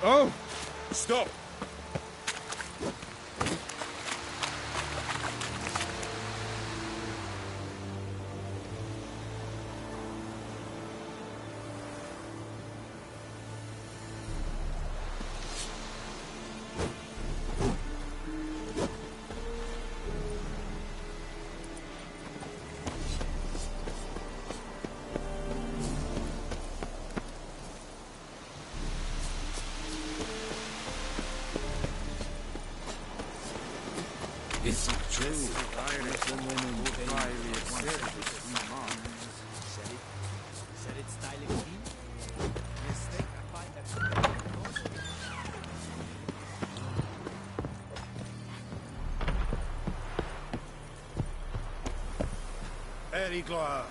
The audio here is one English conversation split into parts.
Oh! Stop! It's true. Irish woman highly accepted. Said it's styling clean. Mistake, I find that. Very glad.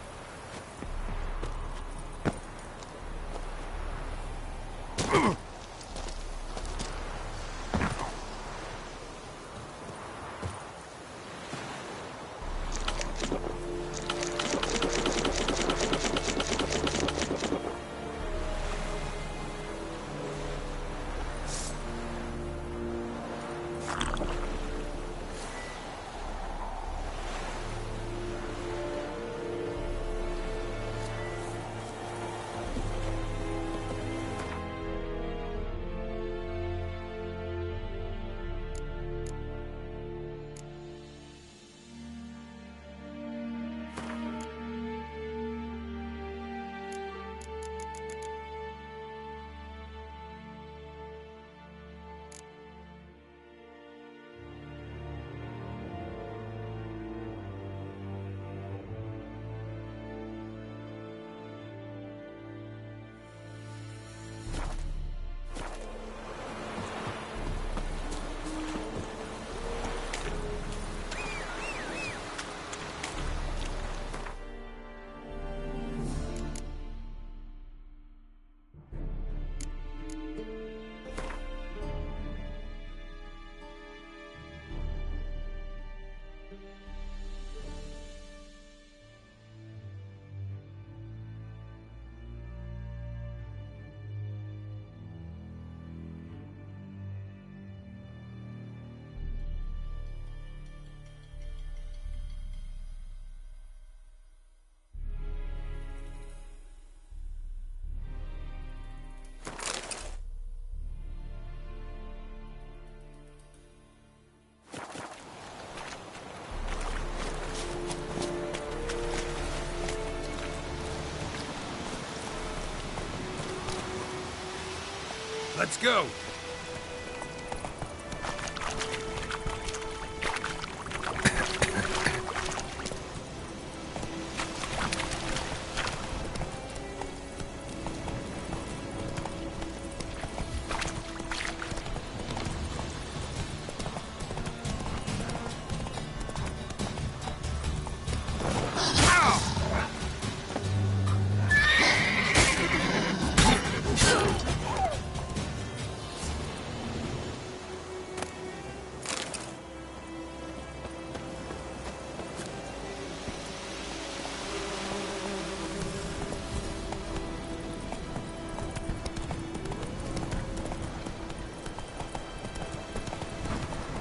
Let's go!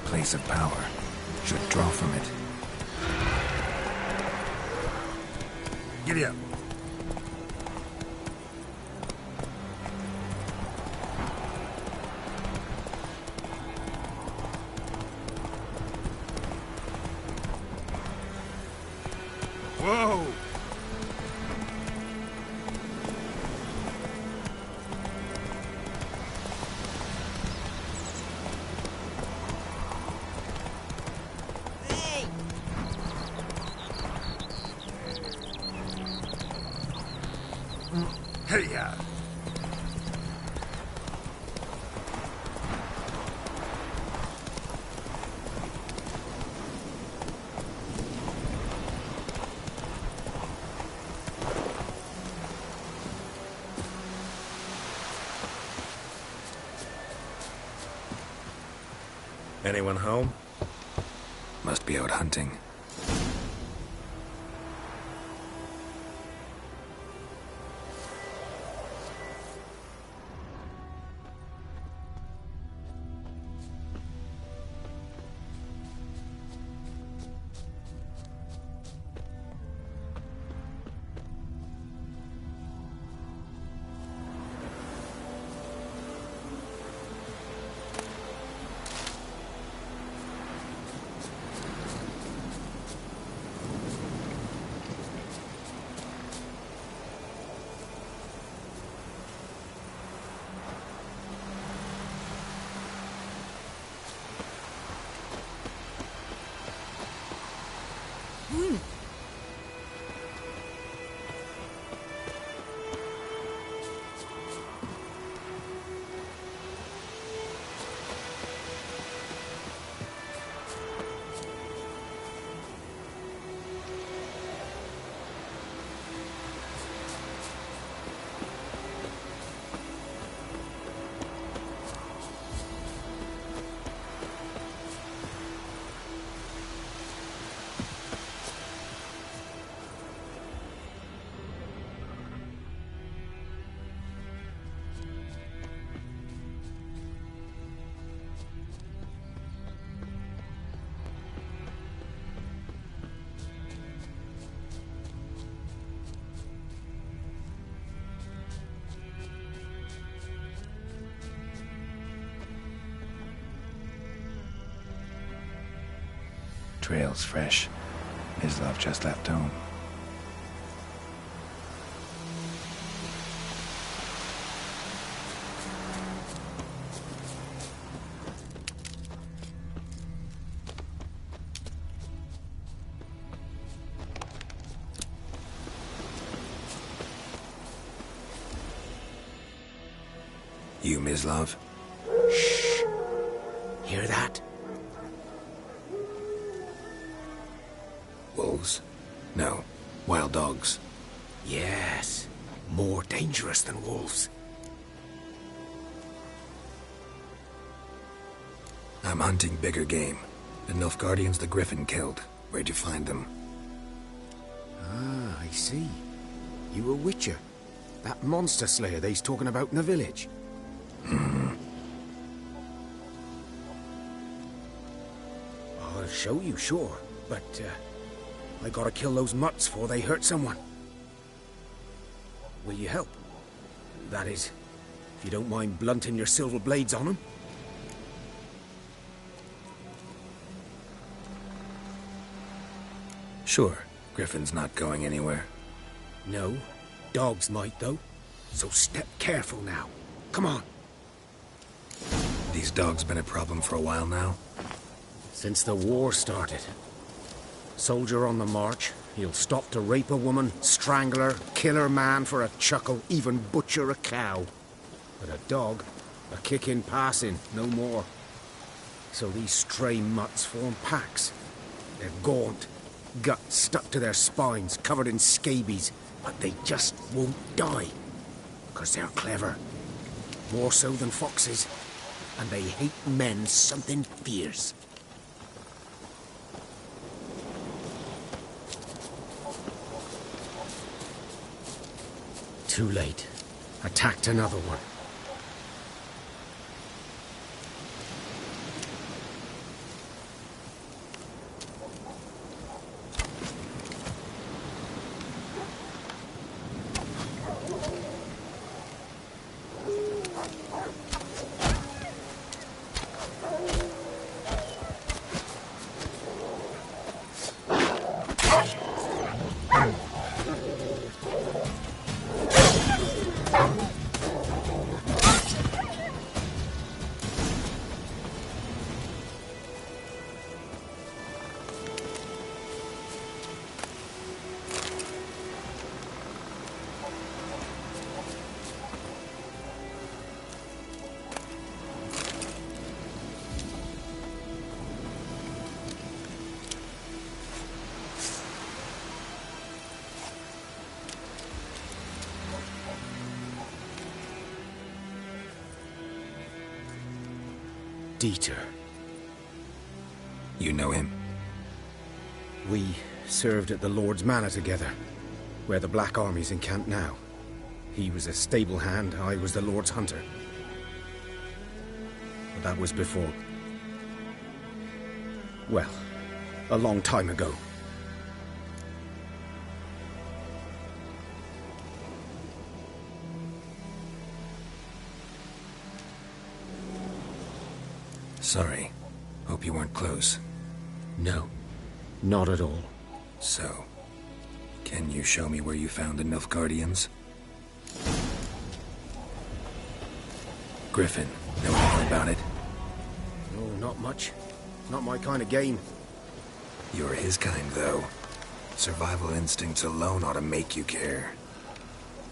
Place of power should draw from it. Giddy up. Whoa! Hey-ya! Anyone home? Must be out hunting. trail's fresh. Mislav just left home. You, Mislav? Shh. Hear that? Wolves? No. Wild dogs. Yes. More dangerous than wolves. I'm hunting bigger game. The Nilfgaardians the Griffin killed. Where'd you find them? Ah, I see. You a witcher. That monster slayer they's talking about in the village. I'll show you, sure. But, I gotta kill those mutts before they hurt someone. Will you help? That is, if you don't mind blunting your silver blades on them. Sure. Griffin's not going anywhere. No. Dogs might, though. So step careful now. Come on. These dogs been a problem for a while now? Since the war started. Soldier on the march, he'll stop to rape a woman, strangle her, kill her man for a chuckle, even butcher a cow. But a dog, a kick in passing, no more. So these stray mutts form packs. They're gaunt, guts stuck to their spines, covered in scabies, but they just won't die. Because they're clever. More so than foxes. And they hate men something fierce. Too late. Attacked another one. Dieter. You know him? We served at the Lord's Manor together, where the Black Army's encamped now. He was a stable hand, I was the Lord's hunter. But that was before... well, a long time ago. Sorry. Hope you weren't close. No, not at all. So, can you show me where you found the Nilfgaardians? Griffin, know anything about it? No, not much. Not my kind of game. You're his kind, though. Survival instincts alone ought to make you care.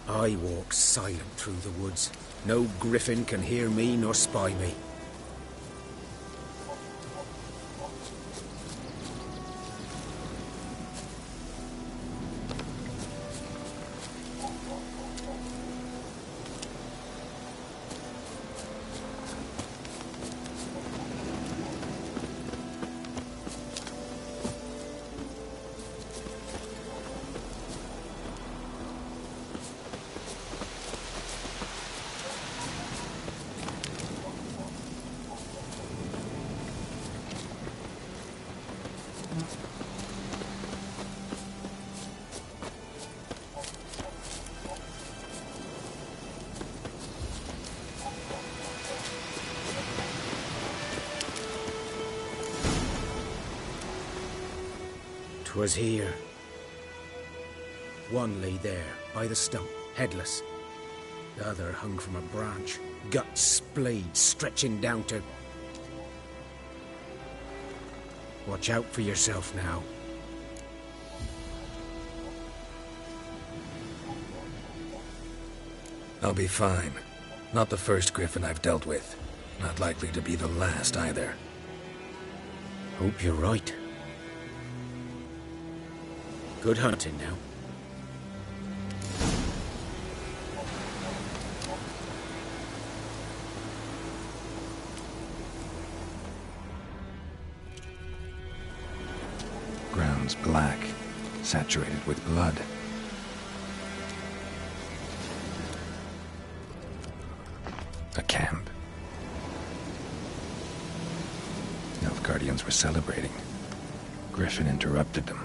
I walk silent through the woods. No griffin can hear me nor spy me. 'Twas here. One lay there, by the stump, headless. The other hung from a branch, guts splayed, stretching down to... Watch out for yourself now. I'll be fine. Not the first griffin I've dealt with. Not likely to be the last either. Hope you're right. Good hunting now. Ground's black, saturated with blood. A camp. Nilfgaardians were celebrating. Griffin interrupted them.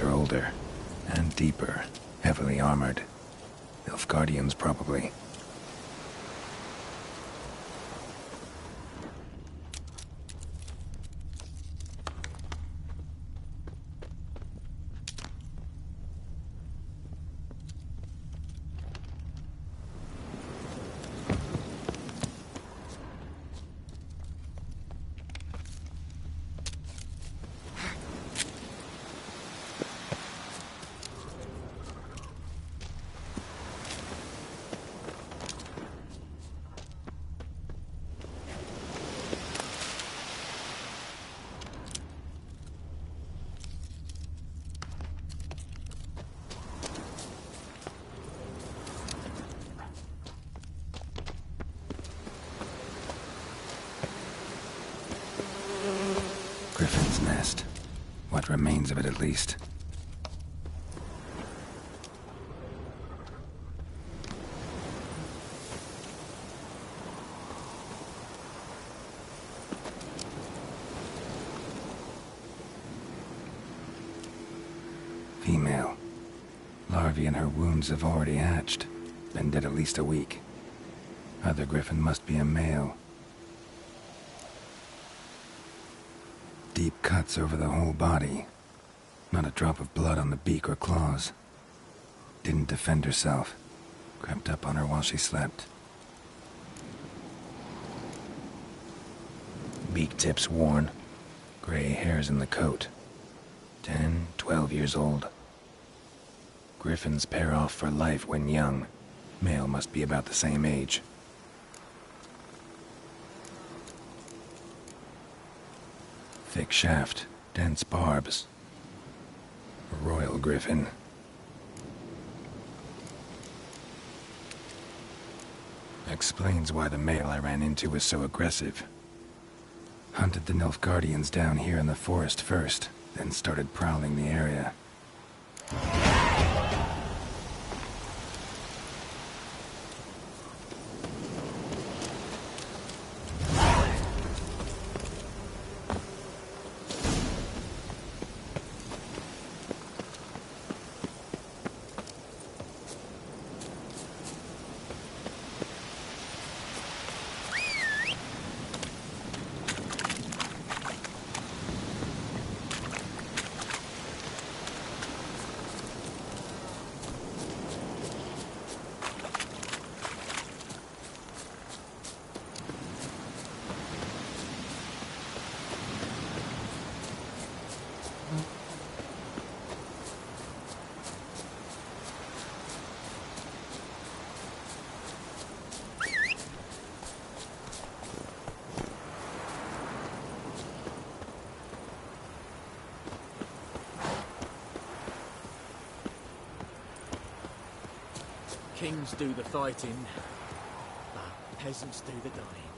Are older and deeper, heavily armored. Nilfgaardians, probably. Griffin's nest. What remains of it, at least. Female. Larvae in her wounds have already hatched. Been dead at least a week. Other griffin must be a male. Deep cuts over the whole body. Not a drop of blood on the beak or claws. Didn't defend herself. Crept up on her while she slept. Beak tips worn. Gray hairs in the coat. 10, 12 years old. Griffins pair off for life when young. Male must be about the same age. Thick shaft, dense barbs. A royal griffin. Explains why the male I ran into was so aggressive. Hunted the Nilfgaardians down here in the forest first, then started prowling the area. Kings do the fighting, but peasants do the dying.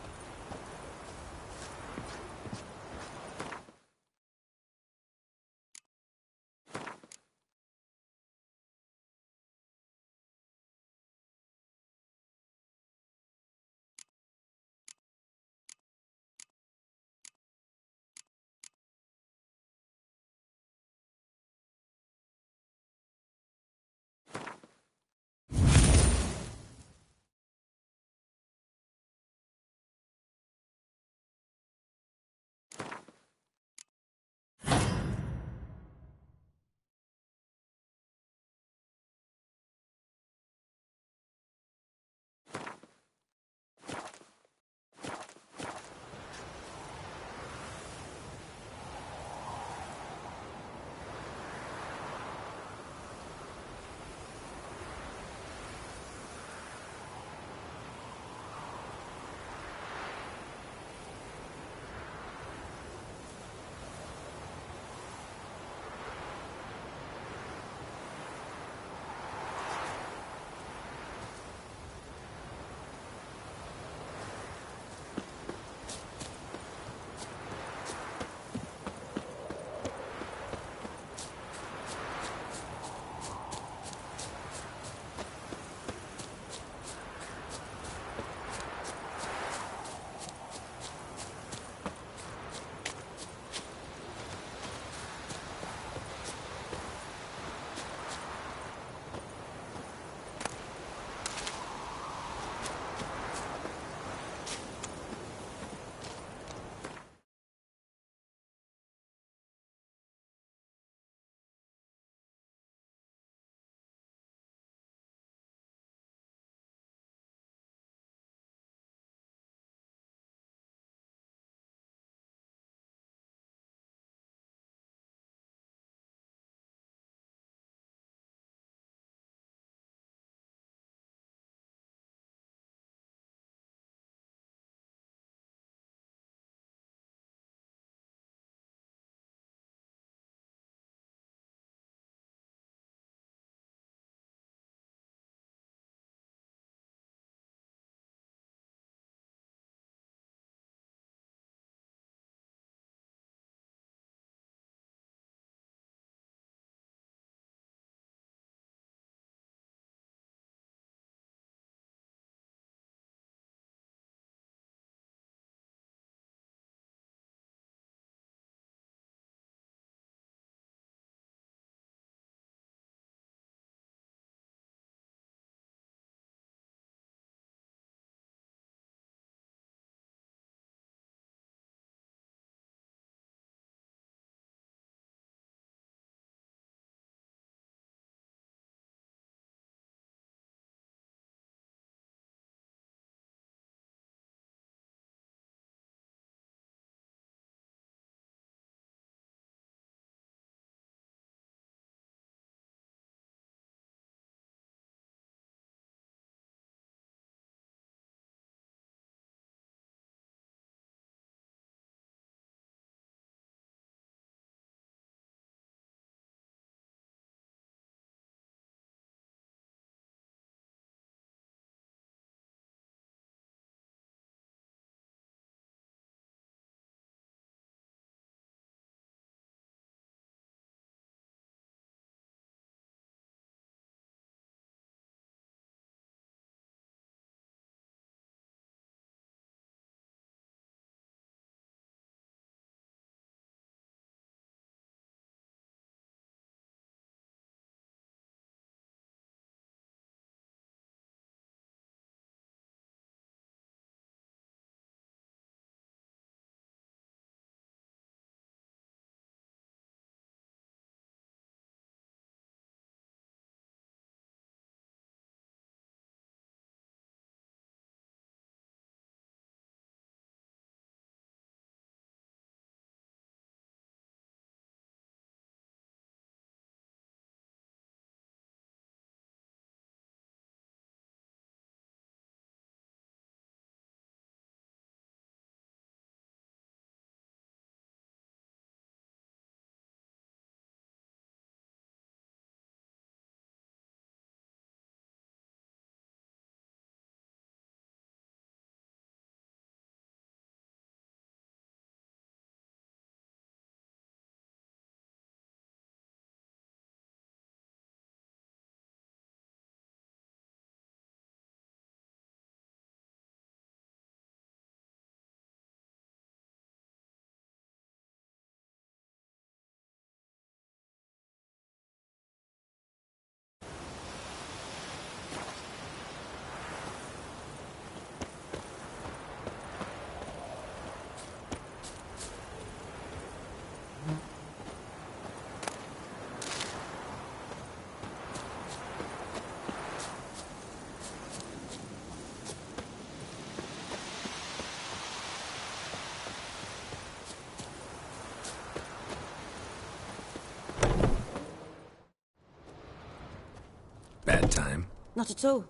Not at all.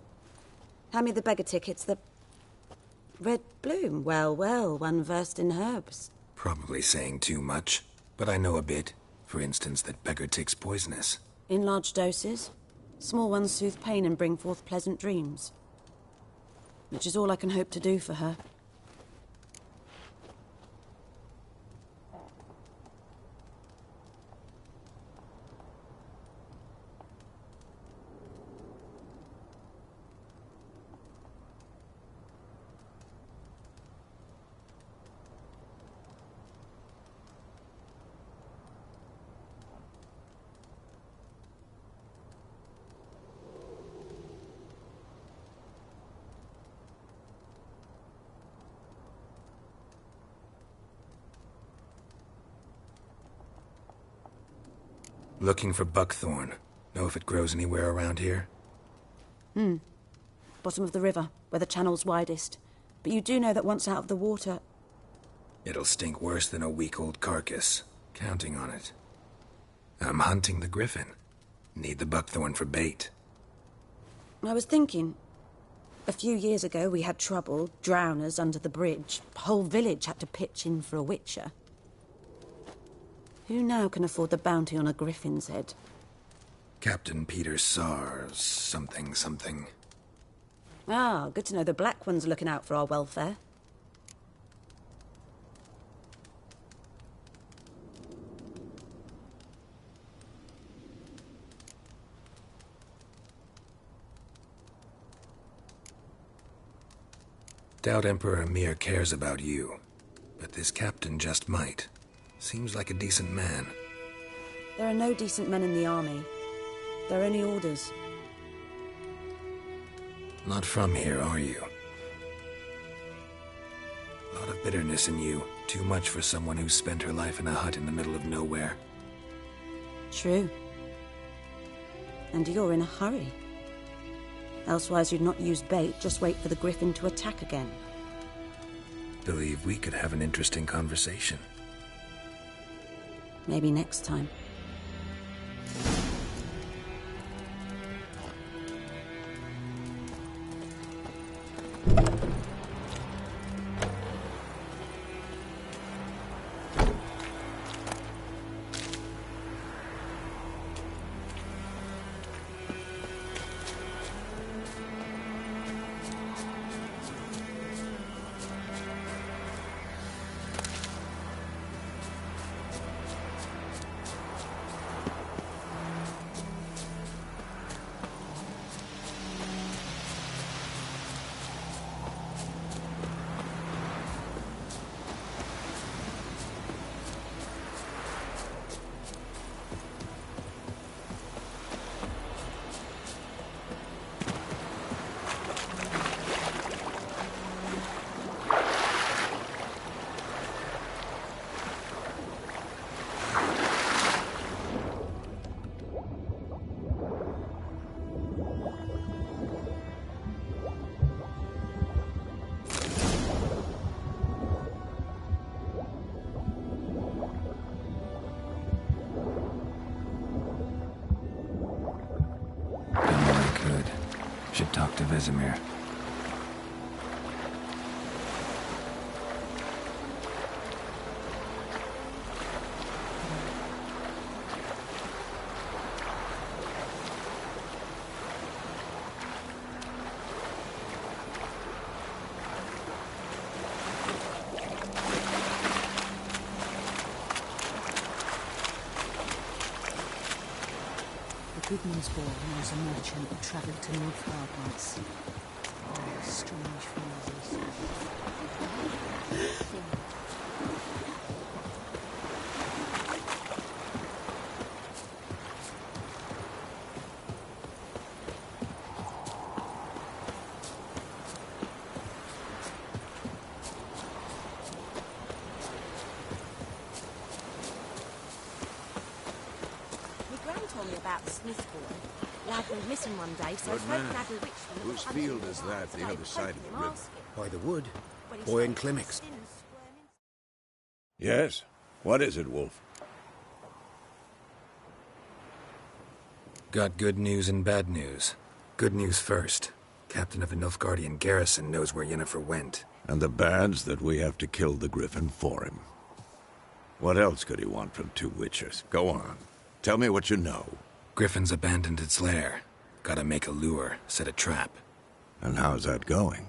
Hand me the beggar tickets, the... Red bloom. Well, well, one versed in herbs. Probably saying too much, but I know a bit. For instance, that beggar tick's poisonous. In large doses. Small ones soothe pain and bring forth pleasant dreams. Which is all I can hope to do for her. Looking for buckthorn. Know if it grows anywhere around here? Bottom of the river, where the channel's widest. But you do know that once out of the water... It'll stink worse than a week-old carcass. Counting on it. I'm hunting the griffin. Need the buckthorn for bait. I was thinking... A few years ago we had trouble, drowners under the bridge. Whole village had to pitch in for a witcher. Who now can afford the bounty on a griffin's head? Captain Peter Sars, something. Ah, good to know the Black One's looking out for our welfare. Doubt Emperor Emir cares about you, but this captain just might. Seems like a decent man. There are no decent men in the army. There are only orders. Not from here, are you? A lot of bitterness in you. Too much for someone who's spent her life in a hut in the middle of nowhere. True. And you're in a hurry. Elsewise you'd not use bait, just wait for the griffin to attack again. Believe we could have an interesting conversation. Maybe next time. Should talk to Vesemir. Goodman's boy was a merchant who travelled to Nilfgaard once. Oh, strange phrases. Missing one day, so Good man. Whose field is that, the other side of the river? By the wood. Boy in Climmix. Yes? What is it, Wolf? Got good news and bad news. Good news first. Captain of a Nilfgaardian garrison knows where Yennefer went. And the bad's that we have to kill the Griffin for him. What else could he want from two witchers? Go on. Tell me what you know. Griffin's abandoned its lair. Gotta make a lure, set a trap. And how's that going?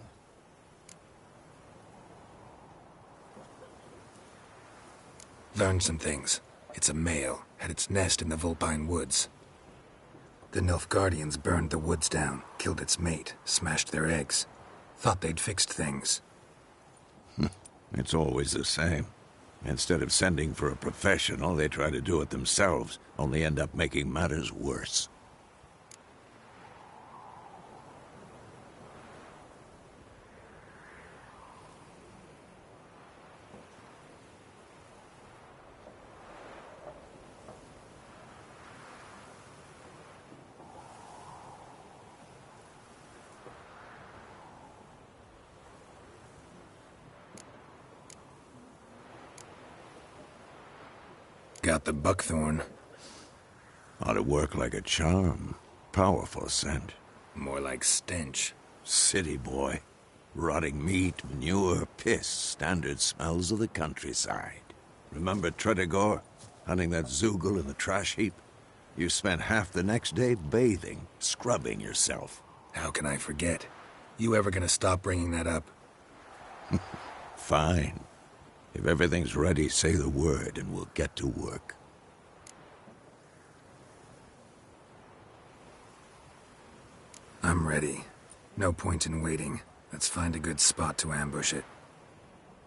Learned some things. It's a male, had its nest in the Vulpine Woods. The Nilfgaardians burned the woods down, killed its mate, smashed their eggs. Thought they'd fixed things. It's always the same. Instead of sending for a professional, they try to do it themselves, only end up making matters worse. Got the buckthorn. Ought to work like a charm. Powerful scent. More like stench. City boy. Rotting meat, manure, piss. Standard smells of the countryside. Remember Tredegor? Hunting that Zoogle in the trash heap? You spent half the next day bathing, scrubbing yourself. How can I forget? You ever gonna stop bringing that up? Fine. If everything's ready, say the word and we'll get to work. I'm ready. No point in waiting. Let's find a good spot to ambush it.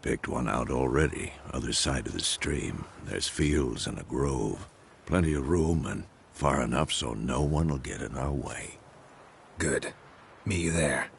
Picked one out already, other side of the stream. There's fields and a grove. Plenty of room and far enough so no one will get in our way. Good. Meet you there.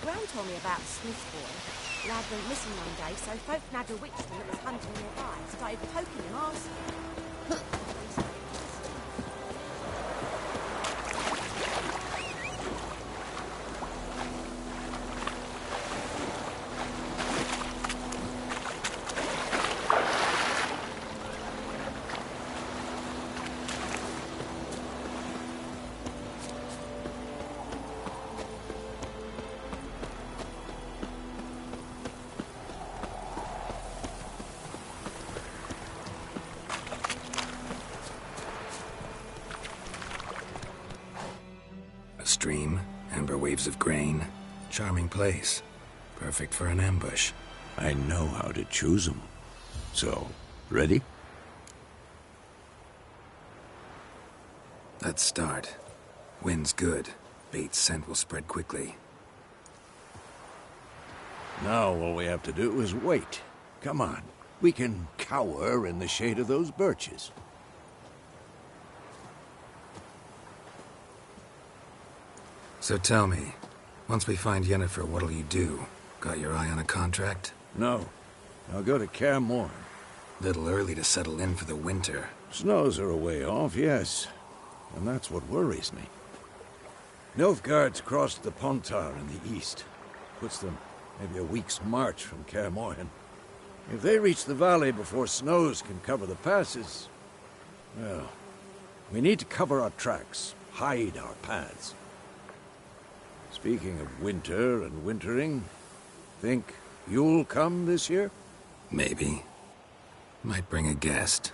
Gran told me about Smith's boy. Lad went missing one day, so folk nagged a witchman that was hunting nearby and started poking him arse. Stream, amber waves of grain. Charming place. Perfect for an ambush. I know how to choose them. So, ready? Let's start. Wind's good. Bait's scent will spread quickly. Now all we have to do is wait. Come on. We can cower in the shade of those birches. So tell me, once we find Yennefer, what'll you do? Got your eye on a contract? No. I'll go to Kaer Morhen. Little early to settle in for the winter. Snows are a way off, yes. And that's what worries me. Nilfgaard's crossed the Pontar in the east. Puts them maybe a week's march from Kaer Morhen. If they reach the valley before snows can cover the passes, well, we need to cover our tracks, hide our paths. Speaking of winter and wintering, think you'll come this year? Maybe. Might bring a guest.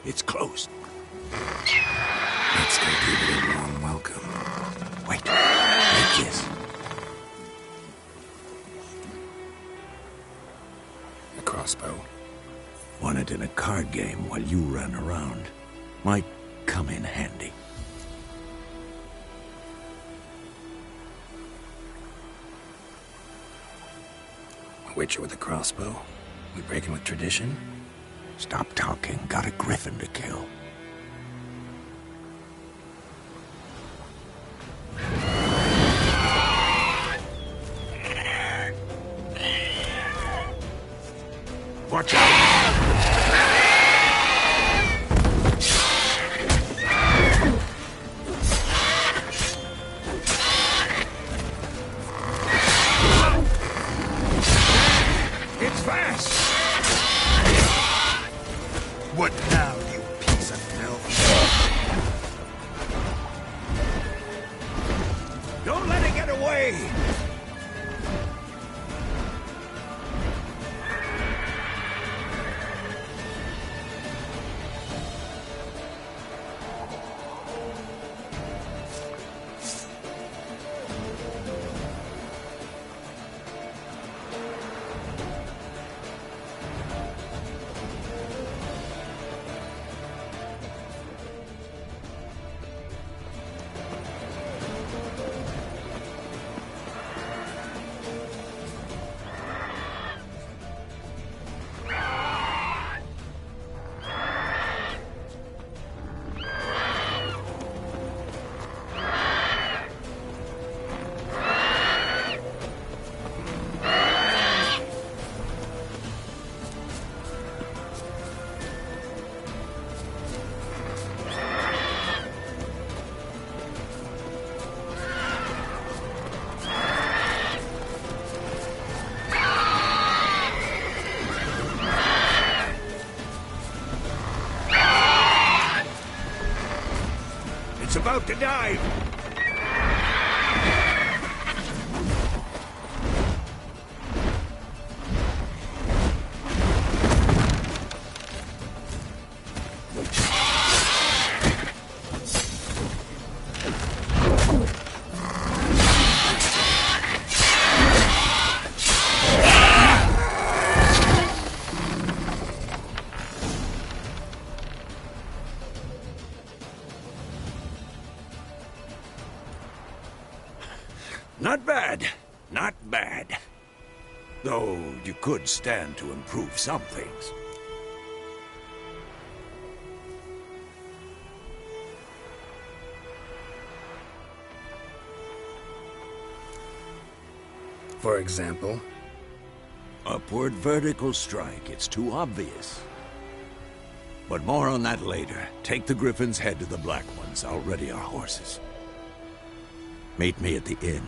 It's closed. Let's go give it a warm welcome. Wait. Make this. A crossbow. Won it in a card game while you ran around. Might come in handy. A witcher with a crossbow? We breaking with tradition? Stop talking. Got a griffin to kill. Watch out! It's fast! What now, you piece of filth? Don't let it get away! It's about to dive! Not bad. Not bad. Though you could stand to improve some things. For example? Upward vertical strike. It's too obvious. But more on that later. Take the Griffin's head to the Black Ones. I'll ready our horses. Meet me at the inn.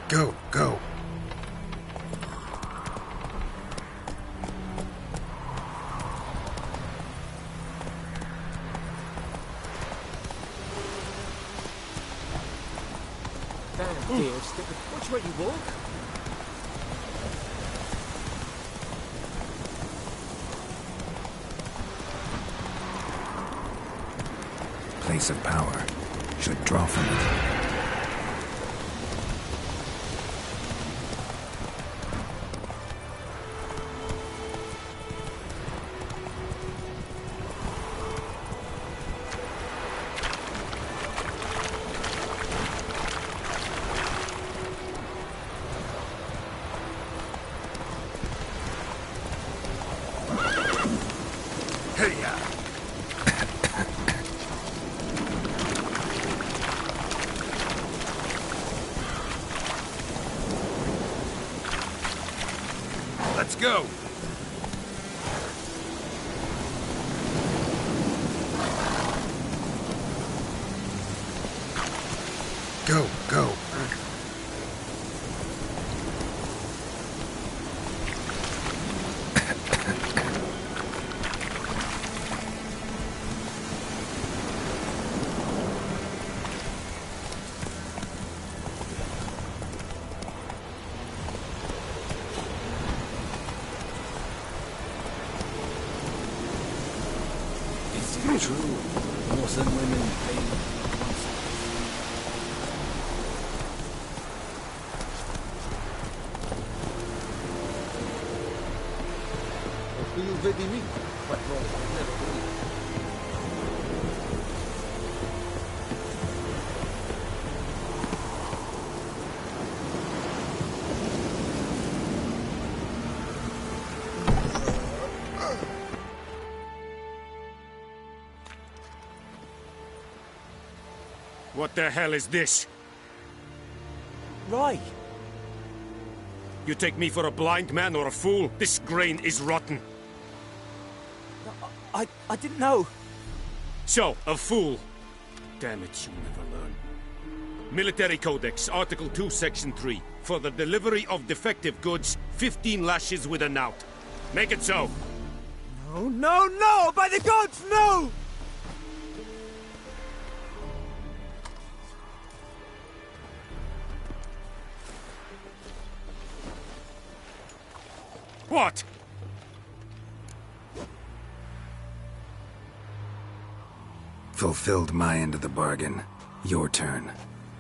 Go, go. Damn, dear, watch where you walk. Place of power. Should draw from it. Let's go. Go, go. True. Horse and women pay once. You vedi me, but never believe. What the hell is this? Right. You take me for a blind man or a fool? This grain is rotten. I didn't know. So, a fool. Damn it, you'll never learn. Military Codex, Article 2, Section 3. For the delivery of defective goods, 15 lashes with a knout. Make it so. No, no, no! By the gods, no! What? Fulfilled my end of the bargain. Your turn.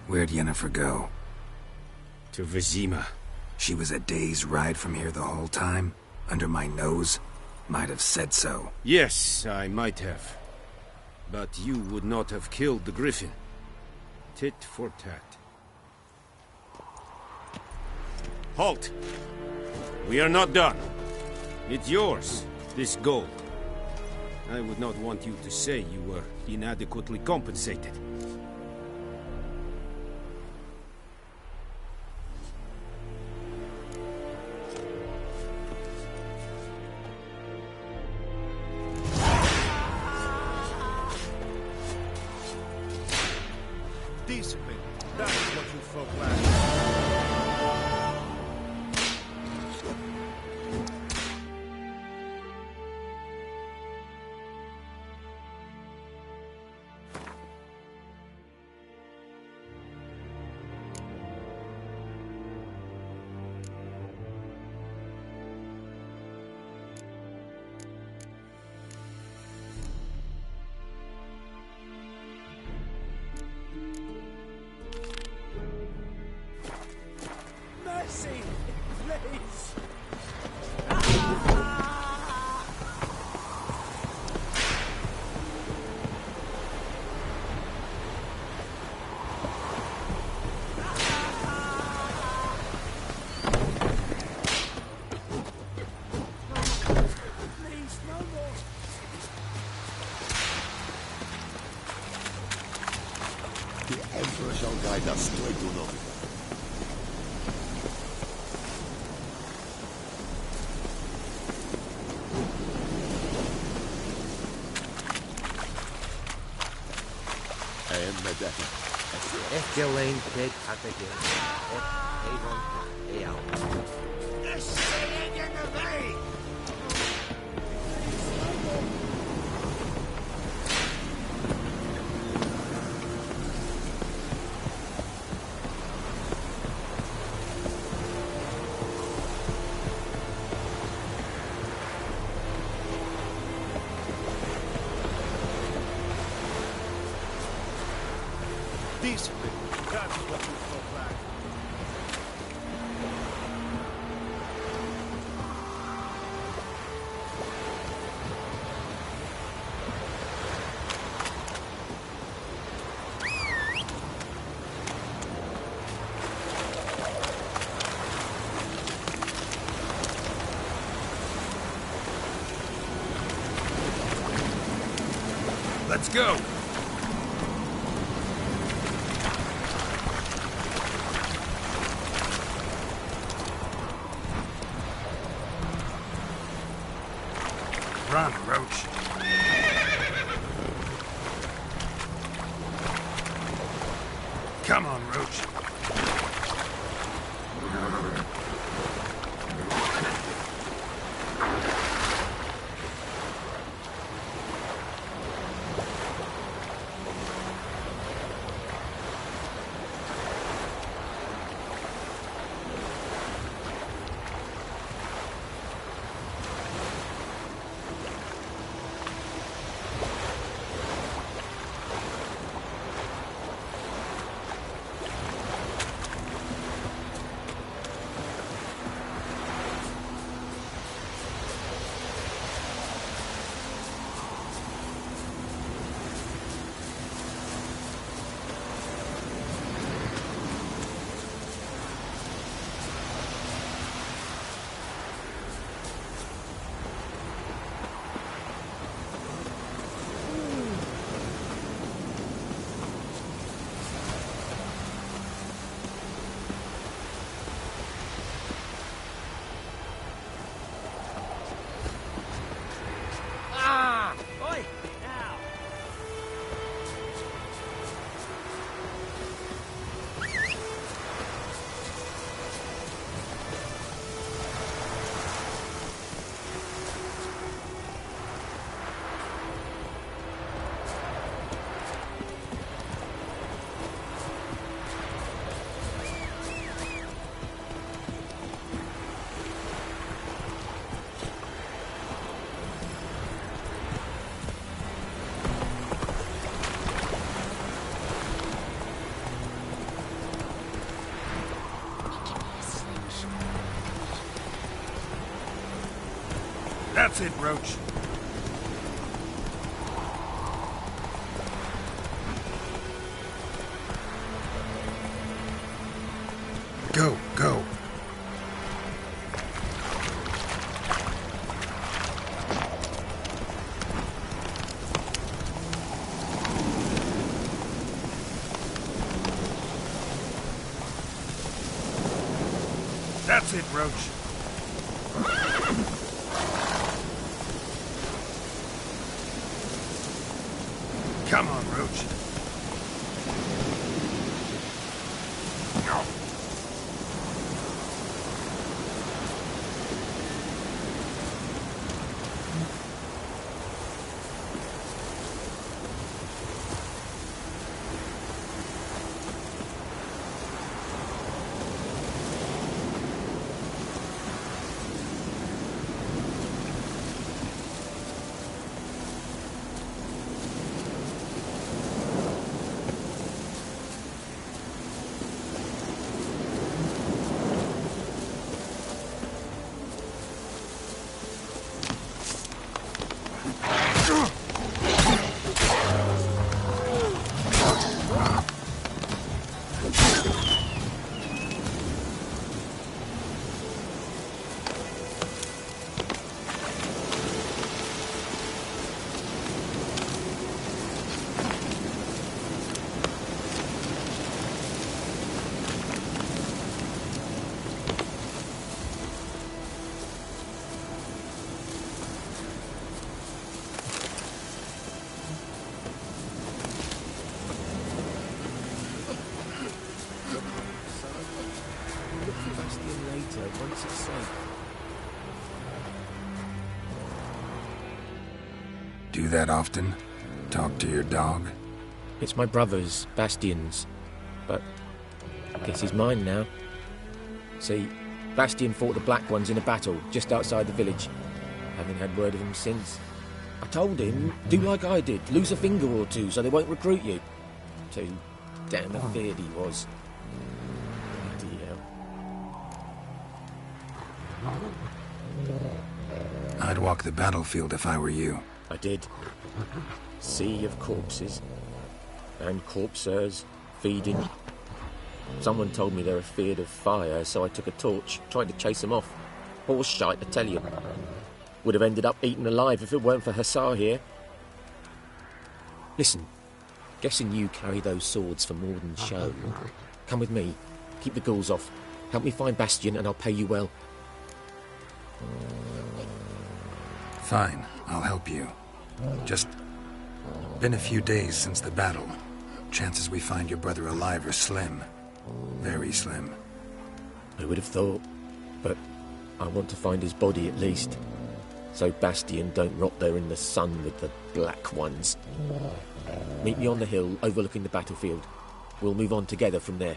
Where'd Yennefer go? To Vizima. She was a day's ride from here the whole time? Under my nose? Might have said so. Yes, I might have. But you would not have killed the Griffin. Tit for tat. Halt! We are not done. It's yours, this gold. I would not want you to say you were inadequately compensated. Discipline. That is what you folk lack. The Emperor shall guide us straight to the... Ethelaine Peg Hattigan. Avon Eal. Decently. That's what you folk lack. Let's go! Run, Roach. Come on, Roach. That's it, Roach. Go, go. That's it, Roach. Come on, Roach. No. but once it's safe. Do that often? Talk to your dog? It's my brother's, Bastian's, but I guess he's mine now. See, Bastian fought the Black Ones in a battle just outside the village. Haven't had word of him since. I told him, do like I did, lose a finger or two so they won't recruit you. Too damn afeard he was. Bloody hell. I'd walk the battlefield if I were you. I did. Sea of corpses. And corpsers, feeding. Someone told me they're afeard of fire, so I took a torch, tried to chase them off. Horse shite, I tell you. Would have ended up eaten alive if it weren't for Hussar here. Listen, guessing you carry those swords for more than show. Come with me, keep the ghouls off. Help me find Bastian and I'll pay you well. Fine, I'll help you. Just been a few days since the battle. Chances we find your brother alive are slim. Very slim. I would have thought, but I want to find his body at least. So Bastian don't rot there in the sun with the Black Ones. Meet me on the hill overlooking the battlefield. We'll move on together from there.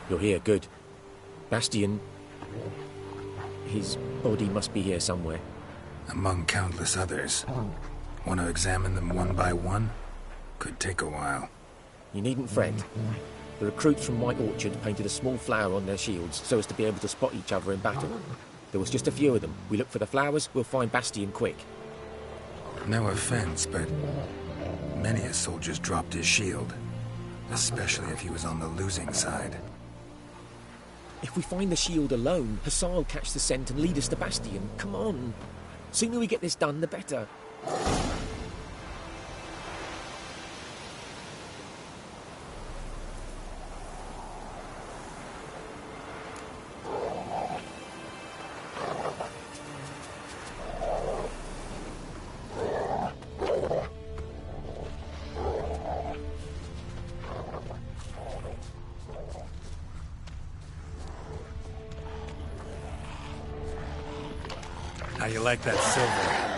You're here, good. Bastian... his body must be here somewhere. Among countless others. Want to examine them one by one? Could take a while. You needn't fret. The recruits from White Orchard painted a small flower on their shields so as to be able to spot each other in battle. There was just a few of them. We look for the flowers, we'll find Bastian quick. No offense, but many a soldier's dropped his shield. Especially if he was on the losing side. If we find the shield alone, Hussar will catch the scent and lead us to Bastian. Come on. Sooner we get this done, the better. How you like that silver?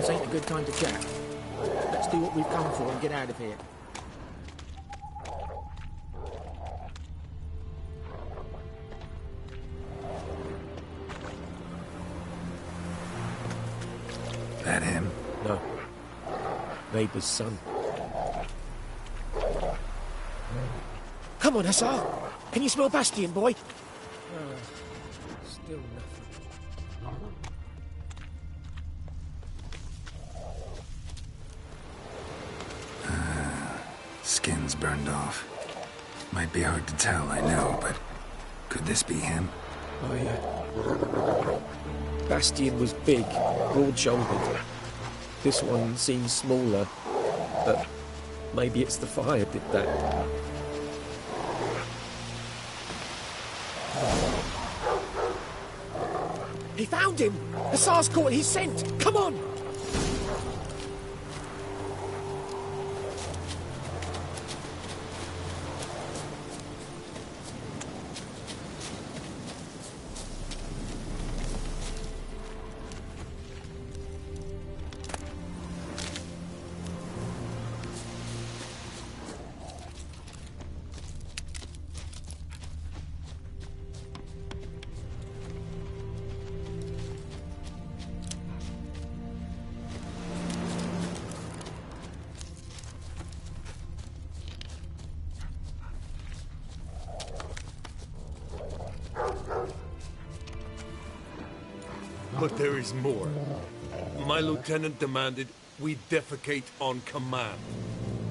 this ain't a good time to chat. Let's do what we've come for and get out of here. That him? No. Neighbour's son. Come on, Hussar. Can you smell Bastion, boy? Still nothing. Skin's burned off. Might be hard to tell, I know, but could this be him? Oh, yeah. Bastion was big, broad-shouldered. This one seems smaller, but maybe it's the fire did that. He found him! Hussar's caught his scent! Come on! But there is more. My lieutenant demanded we defecate on command.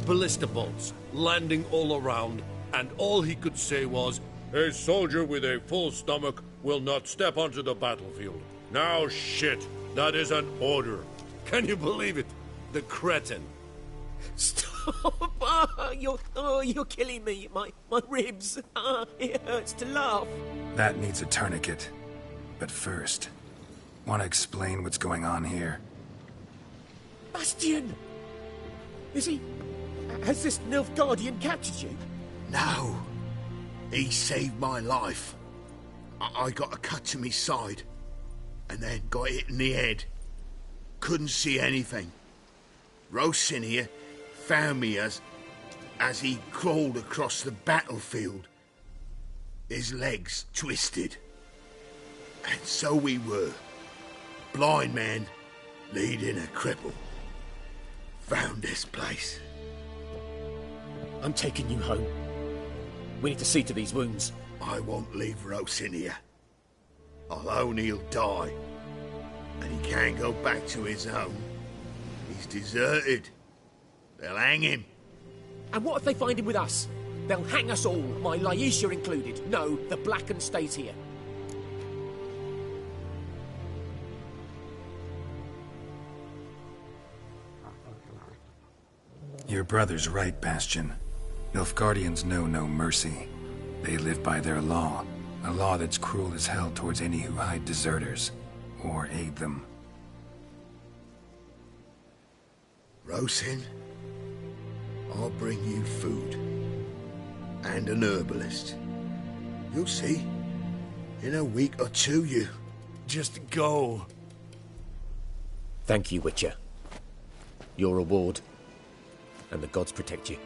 Ballista bolts, landing all around, and all he could say was, "A soldier with a full stomach will not step onto the battlefield." Now shit, that is an order. Can you believe it? The cretin. Stop! You're killing me. My ribs. It hurts to laugh. That needs a tourniquet. But first, want to explain what's going on here? Bastion! Has this Nilfgaardian captured you? No. He saved my life. I got a cut to my side, and then got hit in the head. Couldn't see anything. Rosin here found me as he crawled across the battlefield. His legs twisted. And so we were. Blind man leading a cripple. Found this place. I'm taking you home. We need to see to these wounds. I won't leave Rosin here. Alone he'll die. And he can't go back to his home. He's deserted. They'll hang him. And what if they find him with us? They'll hang us all, my Laisha included. No, the Blacken stays here. Your brother's right, Bastion. Nilfgaardians know no mercy. They live by their law. A law that's cruel as hell towards any who hide deserters or aid them. Rosin, I'll bring you food. And an herbalist. You'll see. In a week or two, you... Just go. Thank you, Witcher. Your reward. And the gods protect you.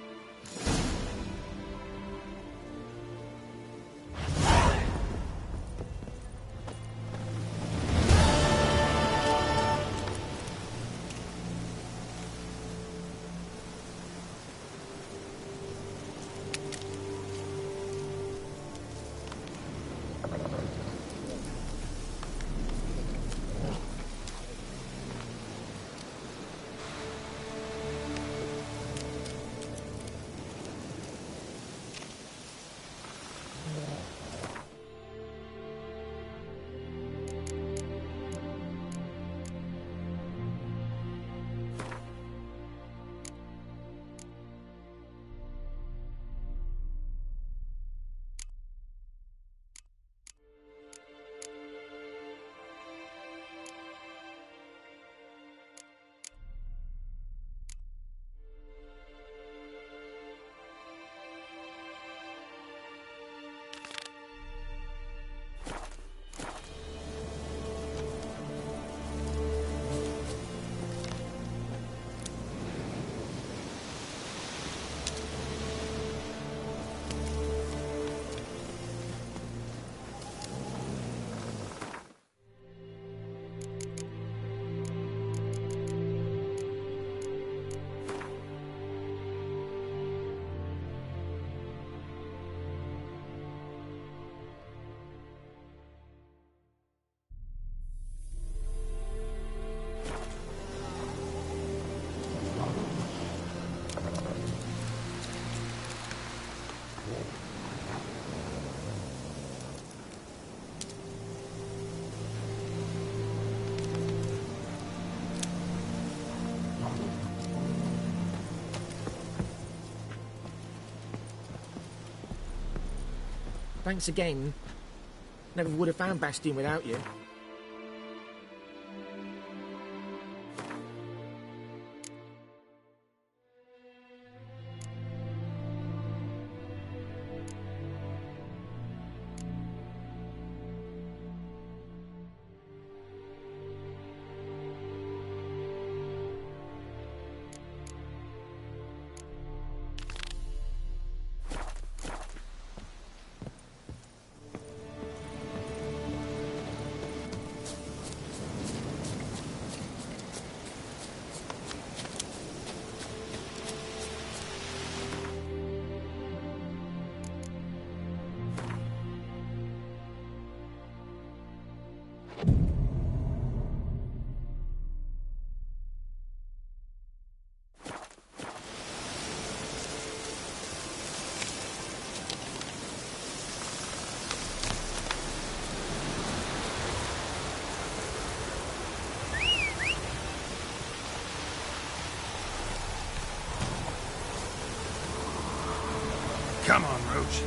Thanks again. Never would have found Bastion without you. Come on, Roach.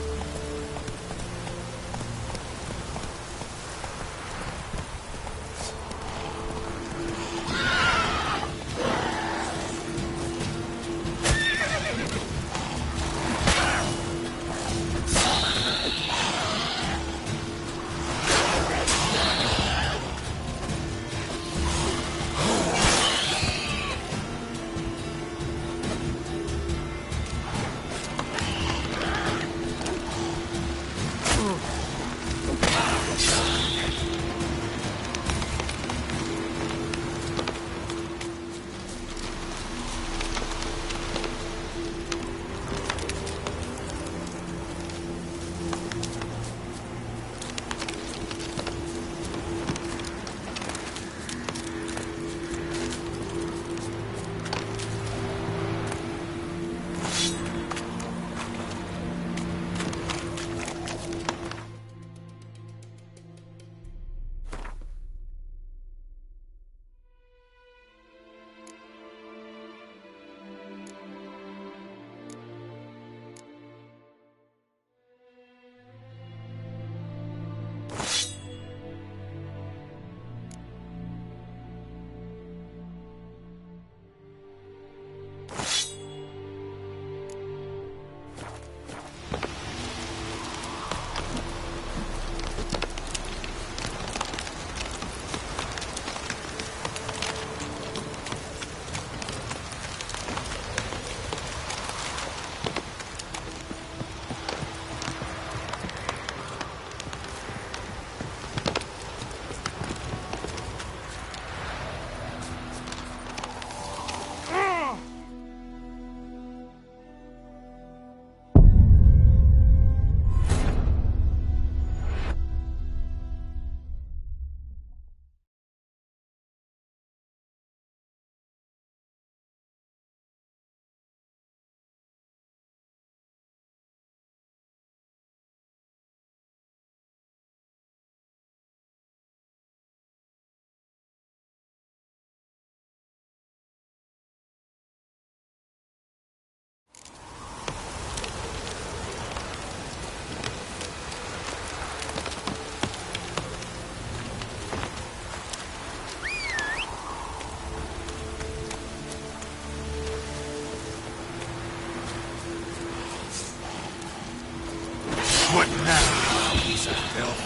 What now, you piece of filth?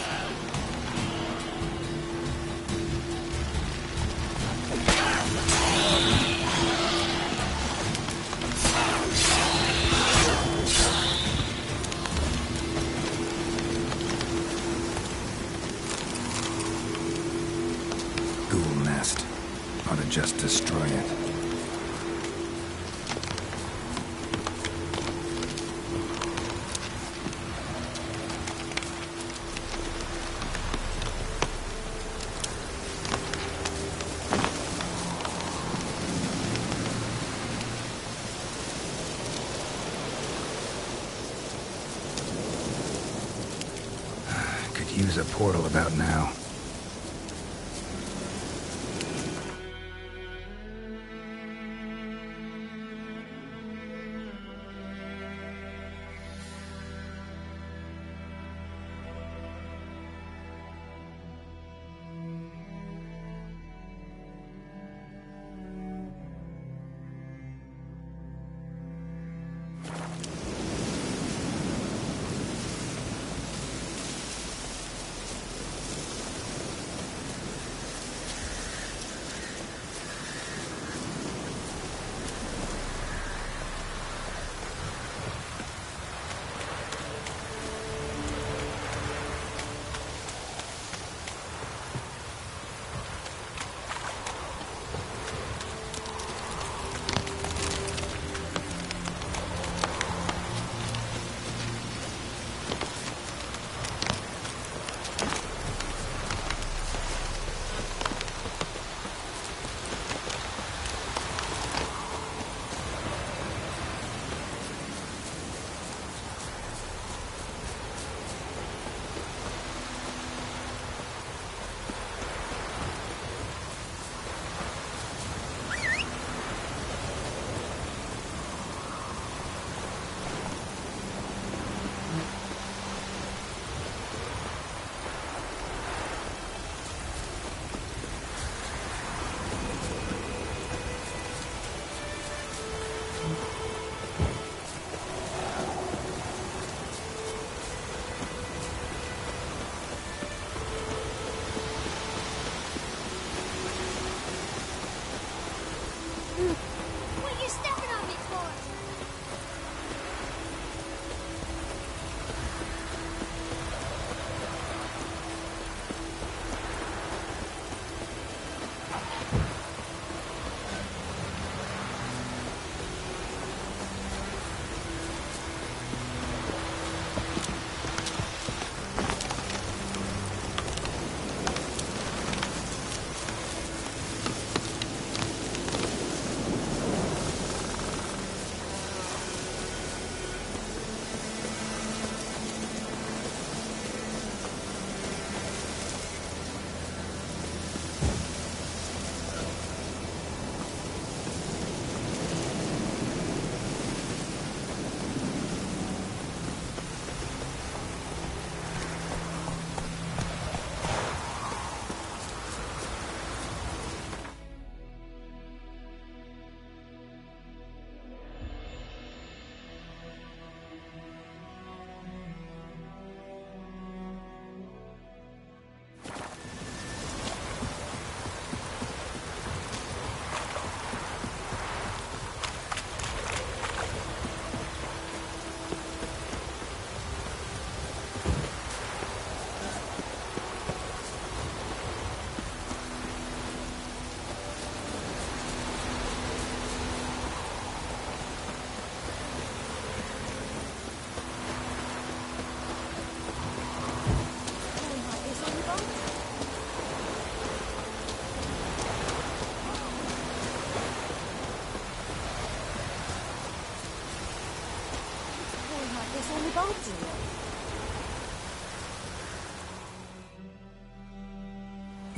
Ghoul nest. Ought to just destroy it. Could use a portal about now.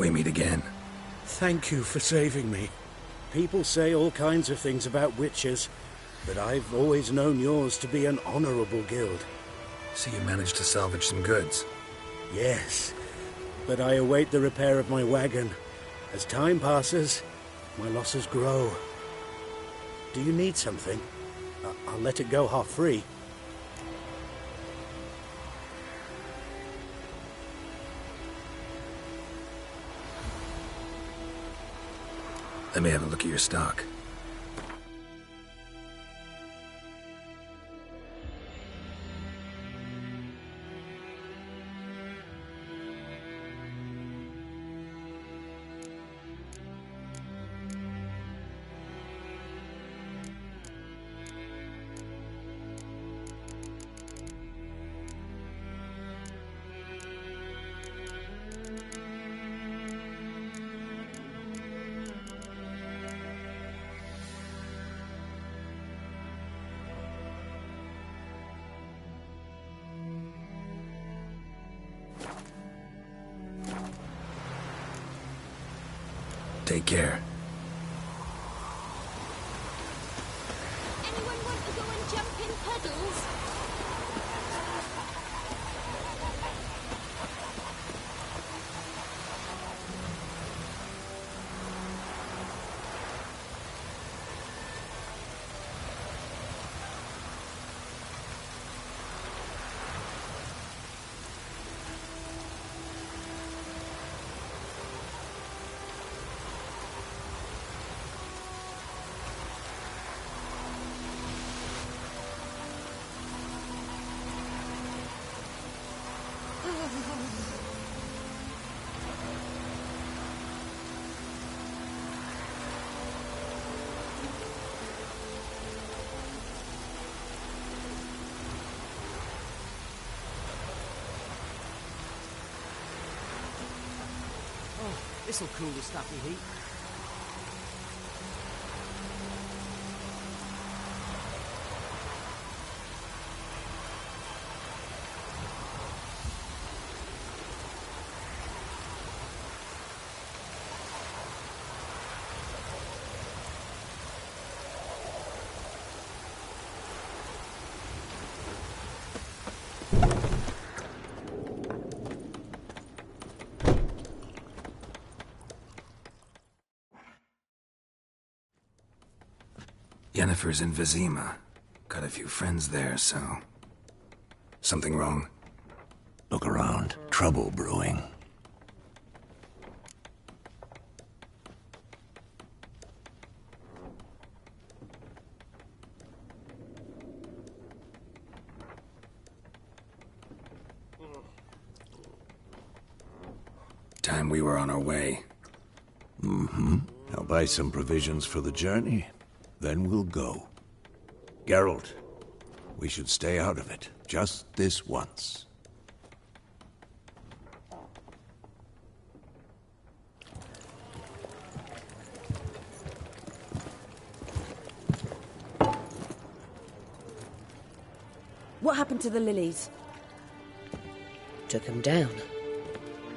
We meet again. Thank you for saving me. People say all kinds of things about witches, but I've always known yours to be an honorable guild. So you managed to salvage some goods? Yes, but I await the repair of my wagon. As time passes, my losses grow. Do you need something? I'll let it go half-free. Let me have a look at your stock. Take care. Anyone want to go and jump in puddles? This'll cool the stuffy heat. Yennefer's in Vizima. Got a few friends there, so... Something wrong? Look around. Trouble brewing. Time we were on our way. Mm-hmm. I'll buy some provisions for the journey. Then we'll go. Geralt, we should stay out of it. Just this once. What happened to the lilies? Took him down.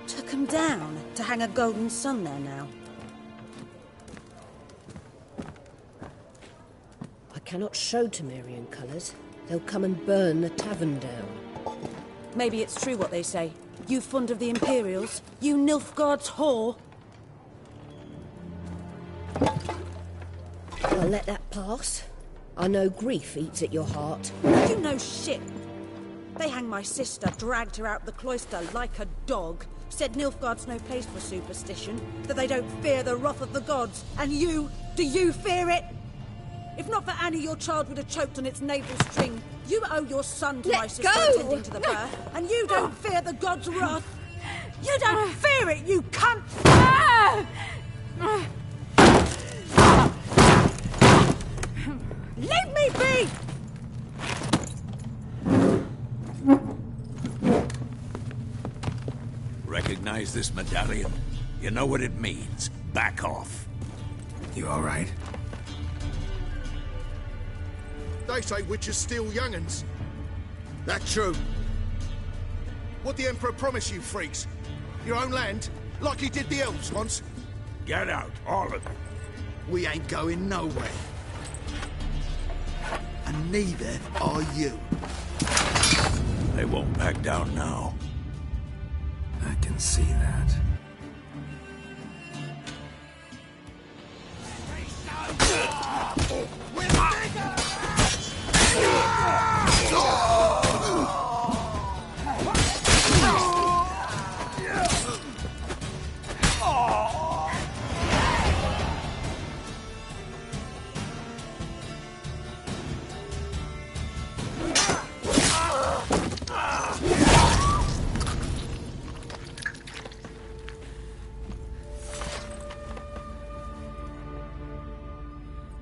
Took them down to hang a golden sun there now. I cannot show Temerian colours. They'll come and burn the tavern down. Maybe it's true what they say. You fond of the Imperials? You Nilfgaard's whore? I'll let that pass. I know grief eats at your heart. You know shit. They hanged my sister, dragged her out the cloister like a dog. Said Nilfgaard's no place for superstition, that they don't fear the wrath of the gods. And you, do you fear it? If not for Annie, your child would have choked on its navel string. You owe your son to my sister attending to the birth, and you don't fear the gods' wrath. You don't fear it, you cunt! Leave me be! Recognize this medallion? You know what it means. Back off. You all right? They say witches steal young'uns. That true. What the Emperor promised you, freaks? Your own land? like he did the elves once? Get out, all of you. We ain't going nowhere. And neither are you. They won't back down now. I can see that.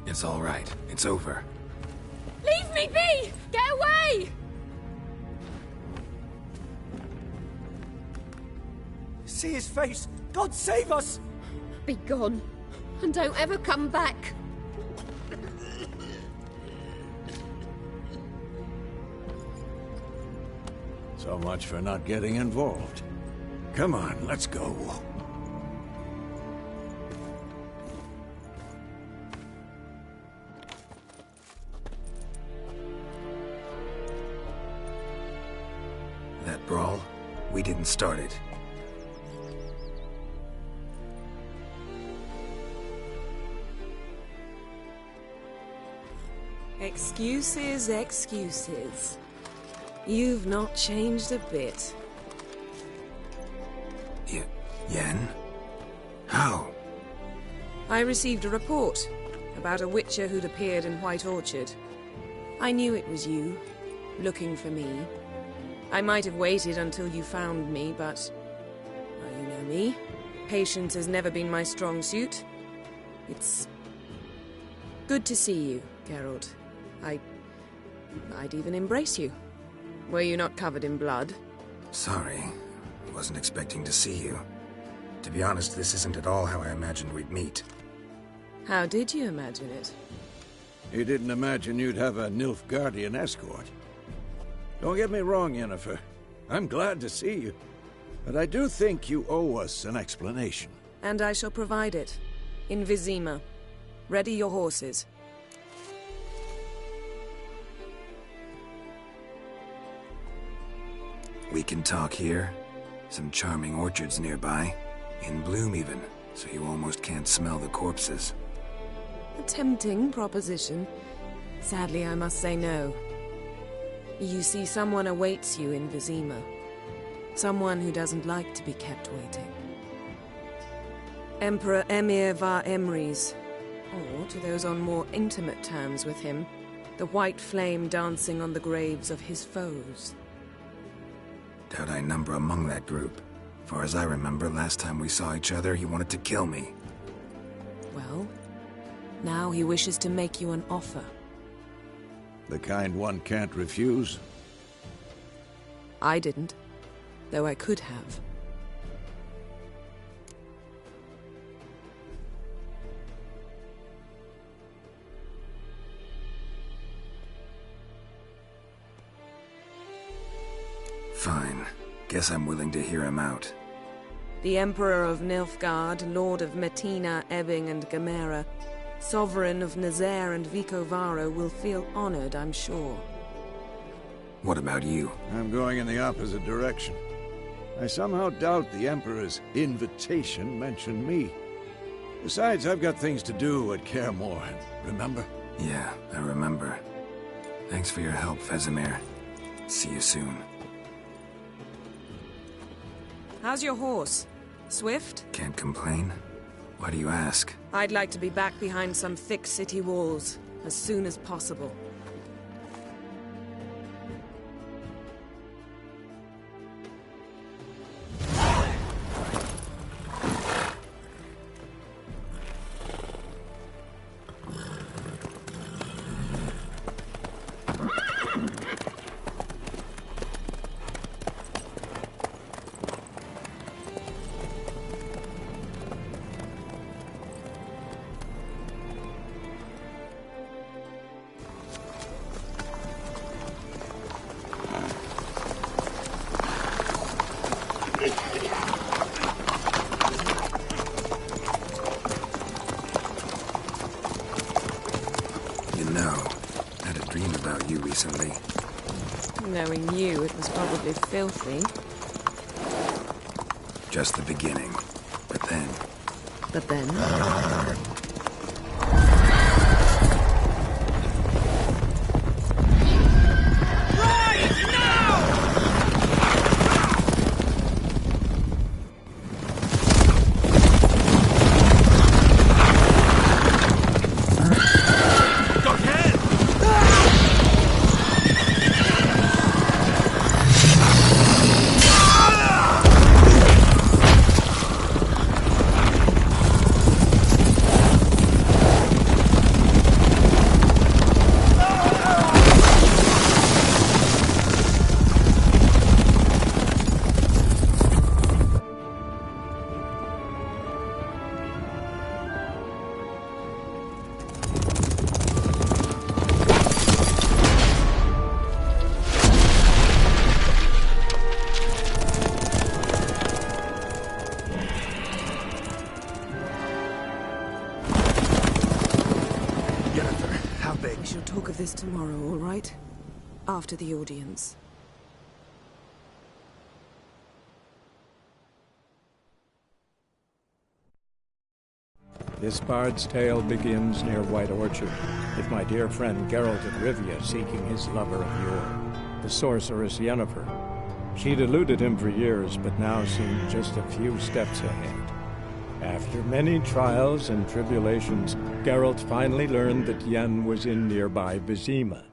It's all right. It's over. Leave me be! Get away! See his face! God save us! Be gone. And don't ever come back. So much for not getting involved. Come on, let's go. That brawl, we didn't start it. Excuses, excuses. You've not changed a bit. Yen? How? I received a report about a witcher who'd appeared in White Orchard. I knew it was you, looking for me. I might have waited until you found me, but... well, you know me. Patience has never been my strong suit. It's... good to see you, Geralt. I'd even embrace you. Were you not covered in blood? Sorry. Wasn't expecting to see you. To be honest, this isn't at all how I imagined we'd meet. How did you imagine it? You didn't imagine you'd have a Nilfgaardian escort. Don't get me wrong, Yennefer. I'm glad to see you. But I do think you owe us an explanation. And I shall provide it. In Vizima. Ready your horses. We can talk here. Some charming orchards nearby. In bloom even, so you almost can't smell the corpses. A tempting proposition. Sadly, I must say no. You see, someone awaits you in Vizima. Someone who doesn't like to be kept waiting. Emperor Emir var Emrys. Or, to those on more intimate terms with him, the white flame dancing on the graves of his foes. Doubt I number among that group. Far as I remember, last time we saw each other, he wanted to kill me. Well, now he wishes to make you an offer. The kind one can't refuse. I didn't, though I could have. Fine. Guess I'm willing to hear him out. The Emperor of Nilfgaard, Lord of Metina, Ebbing and Gamera, Sovereign of Nazaire and Vicovaro will feel honored, I'm sure. What about you? I'm going in the opposite direction. I somehow doubt the Emperor's invitation mentioned me. Besides, I've got things to do at Kaer Morhen, remember? Yeah, I remember. Thanks for your help, Vesemir. See you soon. How's your horse? Swift? Can't complain. Why do you ask? I'd like to be back behind some thick city walls, as soon as possible. recently. Knowing you, it was probably filthy. Just the beginning. But then... But then... We shall talk of this tomorrow, all right? After the audience. This bard's tale begins near White Orchard, with my dear friend Geralt of Rivia seeking his lover of yore, the sorceress Yennefer. She'd eluded him for years, but now seemed just a few steps ahead. After many trials and tribulations, Geralt finally learned that Yen was in nearby Vizima.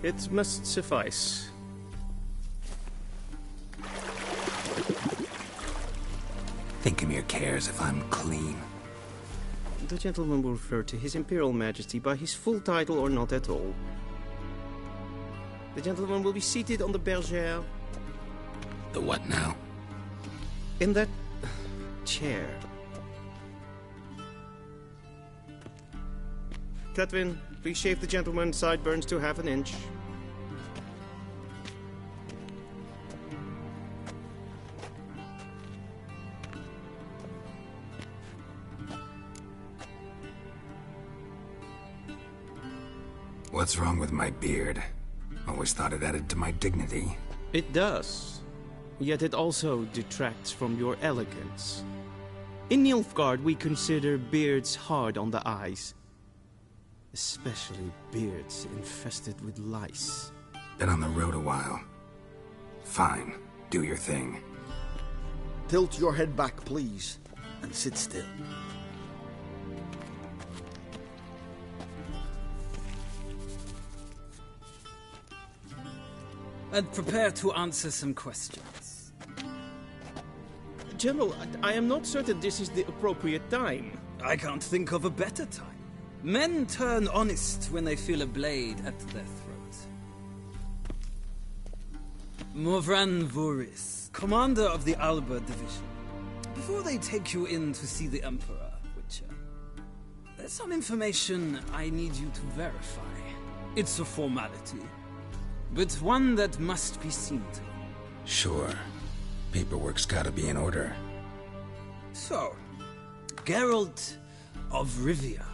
It must suffice. Think Emir cares if I'm clean? The gentleman will refer to His Imperial Majesty by his full title or not at all. The gentleman will be seated on the bergère. The what now? In that chair. Cletwin, please shave the gentleman's sideburns to half an inch. What's wrong with my beard? Always thought it added to my dignity. It does. Yet it also detracts from your elegance. In Nilfgaard, we consider beards hard on the eyes. Especially beards infested with lice. Been on the road a while. Fine, do your thing. Tilt your head back, please, and sit still. And prepare to answer some questions. General, I am not certain this is the appropriate time. I can't think of a better time. Men turn honest when they feel a blade at their throat. Morvran Voris, commander of the Alba Division. Before they take you in to see the Emperor, Witcher, there's some information I need you to verify. It's a formality, but one that must be seen to. Sure. Paperwork's gotta be in order. So, Geralt of Rivia.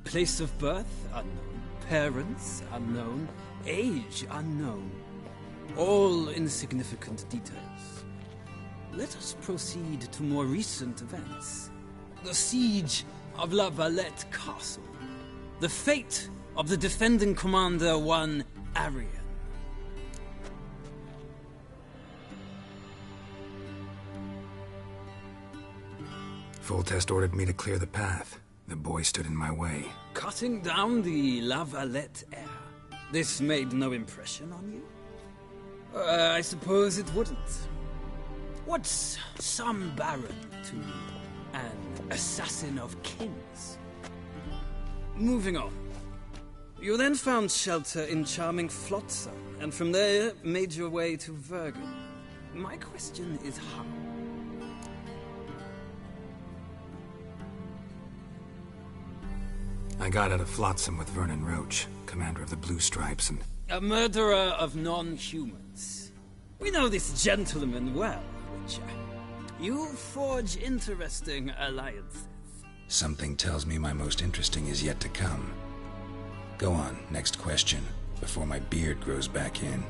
Place of birth unknown. Parents unknown. Age unknown. All insignificant details. Let us proceed to more recent events. The siege of La Valette Castle. The fate of the defending commander, one Arian. Foltest ordered me to clear the path. The boy stood in my way. Cutting down the La Valette heir. This made no impression on you? I suppose it wouldn't. What's some baron to an assassin of kings. Moving on. You then found shelter in charming Flotsam, and from there made your way to Vergen. My question is how? I got out of Flotsam with Vernon Roach, commander of the Blue Stripes, and... A murderer of non-humans. We know this gentleman well, Witcher. You forge interesting alliances. Something tells me my most interesting is yet to come. Go on, next question, before my beard grows back in.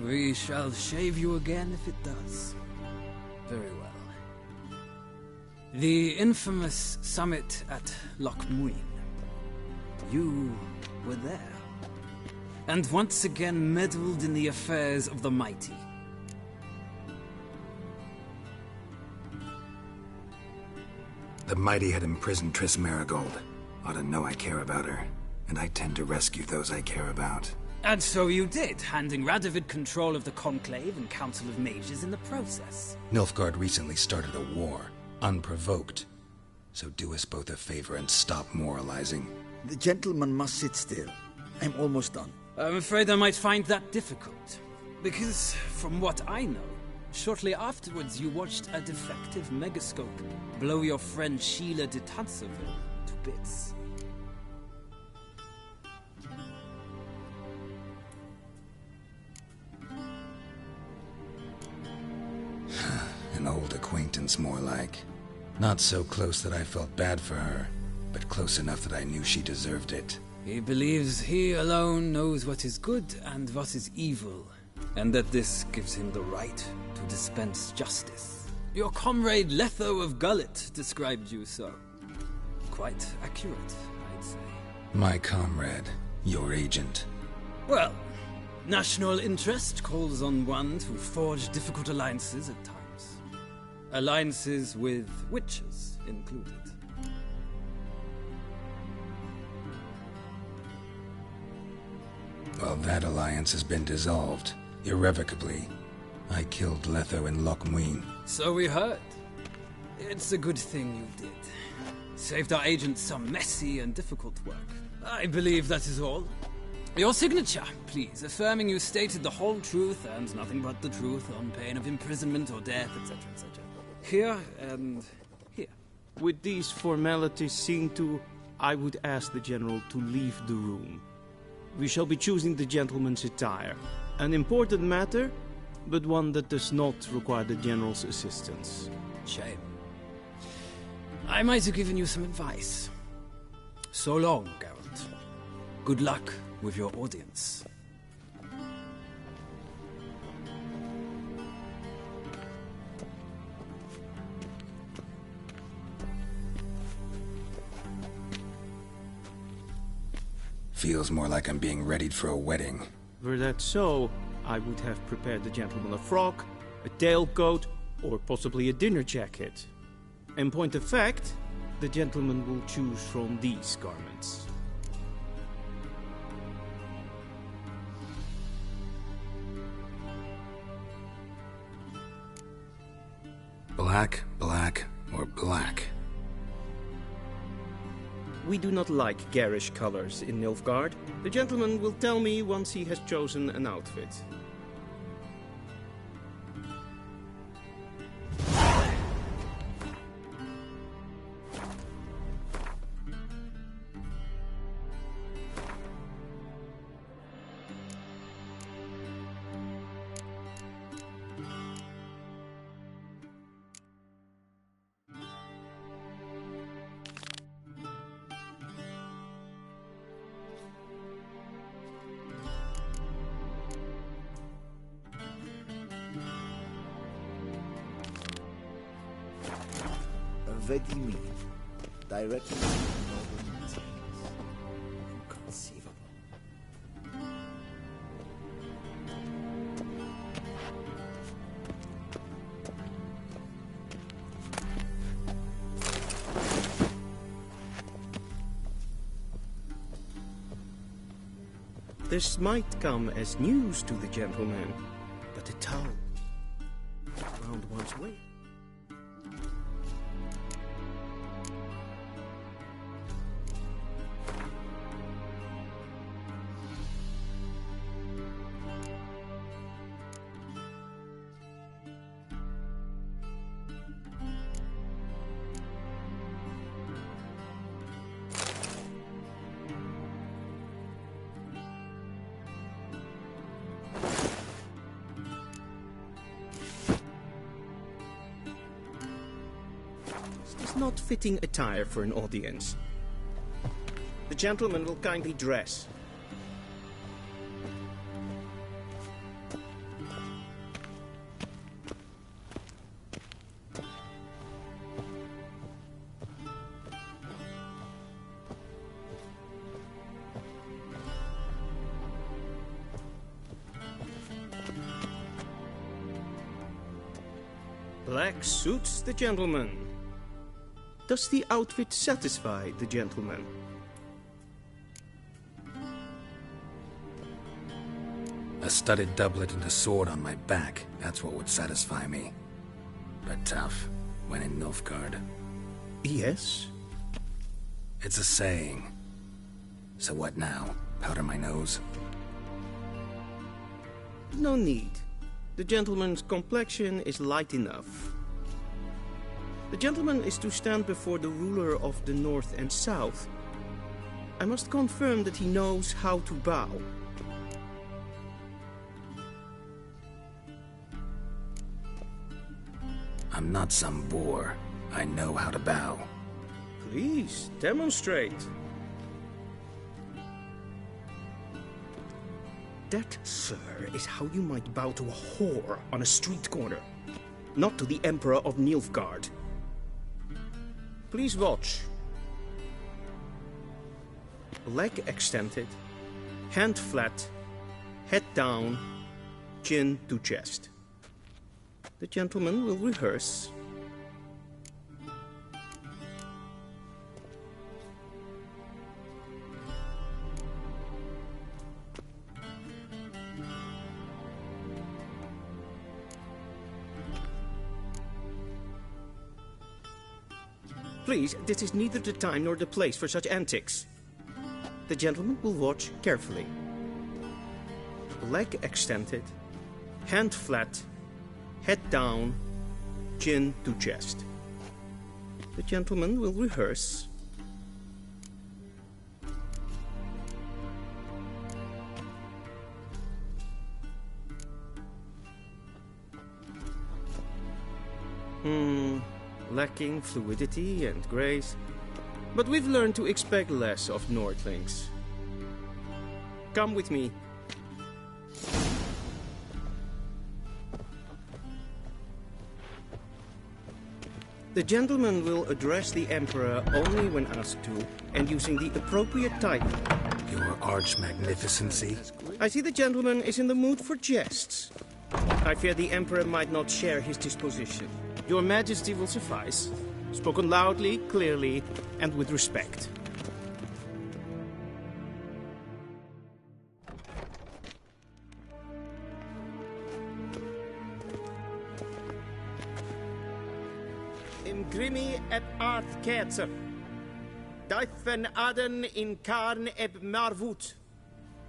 We shall shave you again if it does. Very well. The infamous summit at Loch Muin. You were there. And once again meddled in the affairs of the mighty. The mighty had imprisoned Triss Marigold. Ought to know I care about her. And I tend to rescue those I care about. And so you did, handing Radovid control of the Conclave and Council of Mages in the process. Nilfgaard recently started a war, unprovoked. So do us both a favor and stop moralizing. The gentleman must sit still. I'm almost done. I'm afraid I might find that difficult. Because, from what I know, shortly afterwards you watched a defective megascope blow your friend Sheila de Tanserville to bits. An old acquaintance, more like. Not so close that I felt bad for her, but close enough that I knew she deserved it. He believes he alone knows what is good and what is evil, and that this gives him the right to dispense justice. Your comrade Letho of Gullet described you so. Quite accurate, I'd say. My comrade, your agent. Well, national interest calls on one to forge difficult alliances at times. Alliances with witches included. Well, that alliance has been dissolved, irrevocably. I killed Letho in Loch Muin. So we heard. It's a good thing you did. Saved our agent some messy and difficult work. I believe that is all. Your signature, please, affirming you stated the whole truth and nothing but the truth on pain of imprisonment or death, etc., etc. Here and here. With these formalities seen to, I would ask the General to leave the room. We shall be choosing the gentleman's attire. An important matter, but one that does not require the General's assistance. Shame. I might have given you some advice. So long, Geralt. Good luck with your audience. Feels more like I'm being readied for a wedding. Were that so, I would have prepared the gentleman a frock, a tailcoat, or possibly a dinner jacket. In point of fact, the gentleman will choose from these garments. Black, black, or black? We do not like garish colors in Nilfgaard. The gentleman will tell me once he has chosen an outfit. Vedi me, directly from the northern mountains. Inconceivable. This might come as news to the gentleman, but a towel round one's waist. is not fitting attire for an audience. The gentleman will kindly dress. Black suits the gentleman. Does the outfit satisfy the gentleman? A studded doublet and a sword on my back, that's what would satisfy me. But tough, when in Nilfgaard. Yes? It's a saying. So what now? Powder my nose? No need. The gentleman's complexion is light enough. The gentleman is to stand before the ruler of the North and South. I must confirm that he knows how to bow. I'm not some boor. I know how to bow. Please, demonstrate. That, sir, is how you might bow to a whore on a street corner, not to the Emperor of Nilfgaard. Please watch. Leg extended, hand flat, head down, chin to chest. The gentleman will rehearse. Please, this is neither the time nor the place for such antics. The gentleman will watch carefully. Leg extended, hand flat, head down, chin to chest. The gentleman will rehearse. Lacking fluidity and grace, but we've learned to expect less of Nordlings. Come with me. The gentleman will address the Emperor only when asked to, and using the appropriate title. Your Arch-Magnificency? I see the gentleman is in the mood for jests. I fear the Emperor might not share his disposition. Your Majesty will suffice. Spoken loudly, clearly, and with respect. Imgrimi et art ketzer. Daifen aden in karn eb marvut.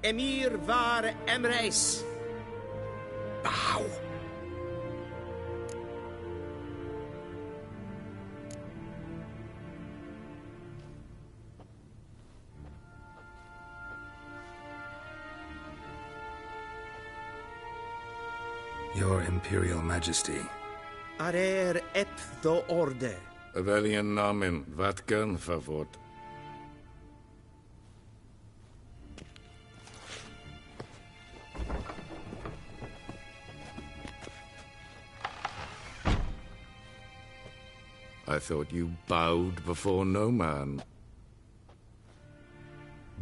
Emir var emreis. Bow. Your Imperial Majesty. Arer ep the orde. Weljen namen, wat kan favort? I thought you bowed before no man.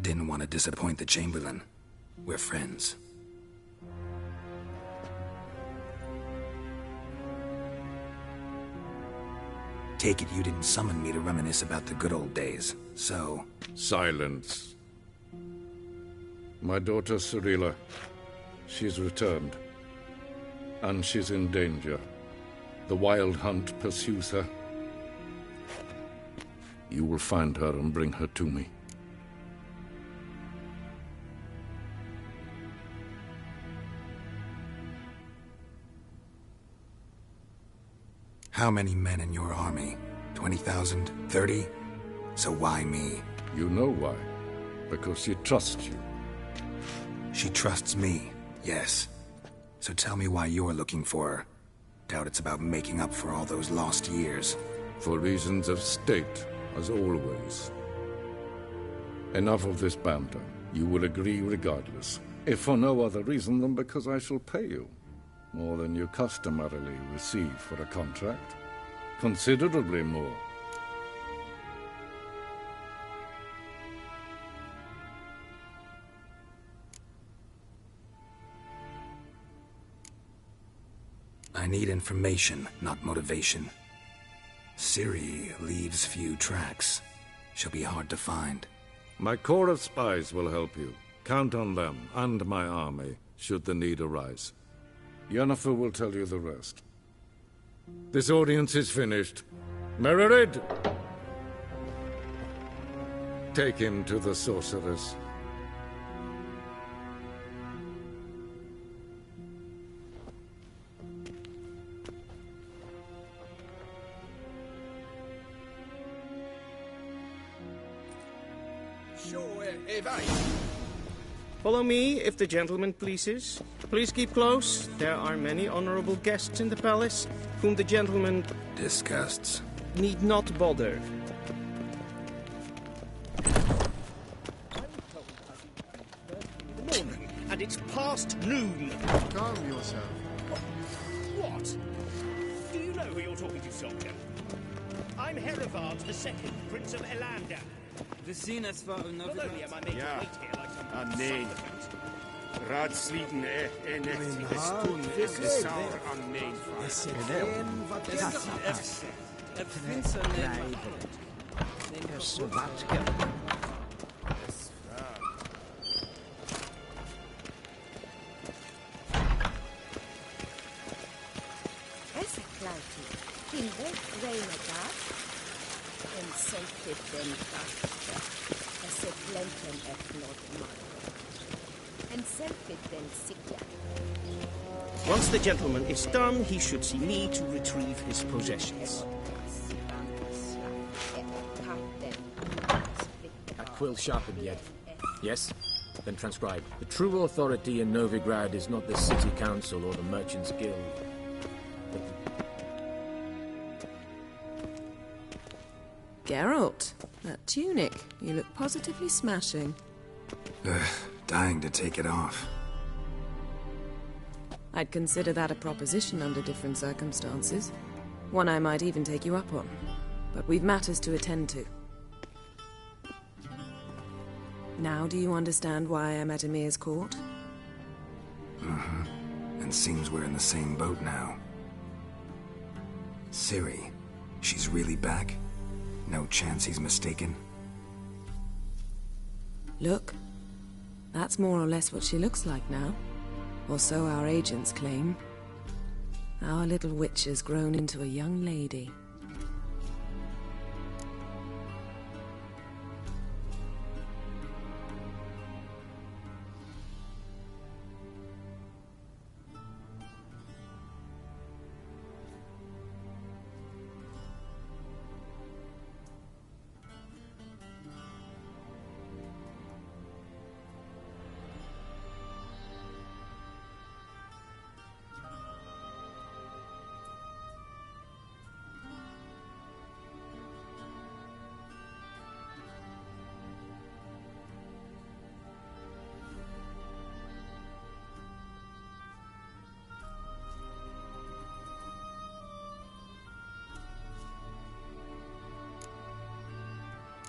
Didn't want to disappoint the Chamberlain. We're friends. Take it you didn't summon me to reminisce about the good old days, so... Silence. My daughter Cirilla, she's returned. And she's in danger. The Wild Hunt pursues her. You will find her and bring her to me. How many men in your army? 20,000? 30? So why me? You know why. Because she trusts you. She trusts me, yes. So tell me why you're looking for her. Doubt it's about making up for all those lost years. For reasons of state, as always. Enough of this banter. You will agree regardless. If for no other reason than because I shall pay you. More than you customarily receive for a contract. Considerably more. I need information, not motivation. Ciri leaves few tracks. She'll be hard to find. My corps of spies will help you. Count on them, and my army, should the need arise. Yennefer will tell you the rest. This audience is finished. Mererid! Take him to the sorceress. Follow me, if the gentleman pleases. Please keep close. There are many honorable guests in the palace, whom the gentleman... disgusts. ...need not bother. Morning, and it's past noon. Calm yourself. What? Do you know who you're talking to, soldier? I'm Herivard II, Prince of Elander. We zien es war een Not only am I made to wait here like some nee. supplicant, Raadsleden en echt is de sauer aan mijn In welk reine dag? En sacred den dag. Es blenten eflod man. And sacred den sikya. Once the gentleman is done, he should see me to retrieve his possessions. That quill sharpened yet? Yes? Then transcribe. The true authority in Novigrad is not the city council or the merchants' guild. Geralt, that tunic. You look positively smashing. Dying to take it off. I'd consider that a proposition under different circumstances. One I might even take you up on. But we've matters to attend to. Now do you understand why I'm at Emir's court? And seems we're in the same boat now. Ciri, she's really back? No chance he's mistaken? Look. That's more or less what she looks like now. Or so our agents claim. Our little witch has grown into a young lady.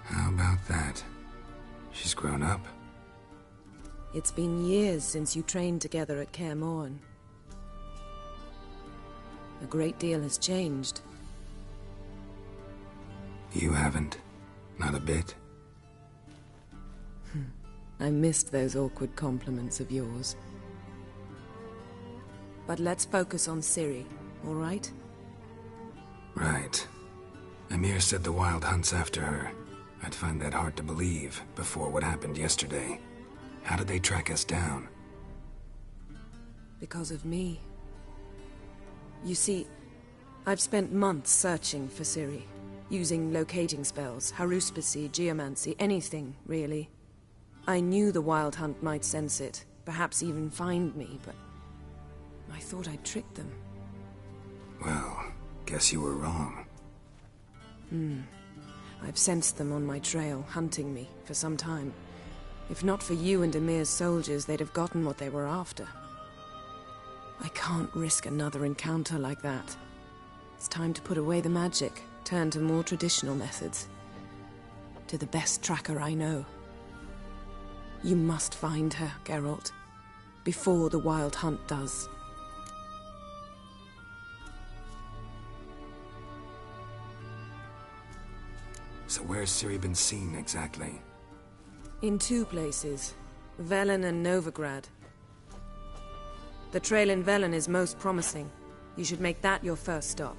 How about that? She's grown up. It's been years since you trained together at Kaer Morhen. A great deal has changed. You haven't. Not a bit. I missed those awkward compliments of yours. But let's focus on Ciri, all right? Right. Emir said the Wild Hunt's after her. I'd find that hard to believe before what happened yesterday. How did they track us down? Because of me. You see, I've spent months searching for Ciri, using locating spells, haruspicy, geomancy, anything, really. I knew the Wild Hunt might sense it, perhaps even find me, but I thought I'd tricked them. Well, guess you were wrong. I've sensed them on my trail, hunting me, for some time. If not for you and Emir's soldiers, they'd have gotten what they were after. I can't risk another encounter like that. It's time to put away the magic, turn to more traditional methods. To the best tracker I know. You must find her, Geralt. Before the Wild Hunt does. So where's Ciri been seen, exactly? In 2 places. Velen and Novigrad. The trail in Velen is most promising. You should make that your first stop.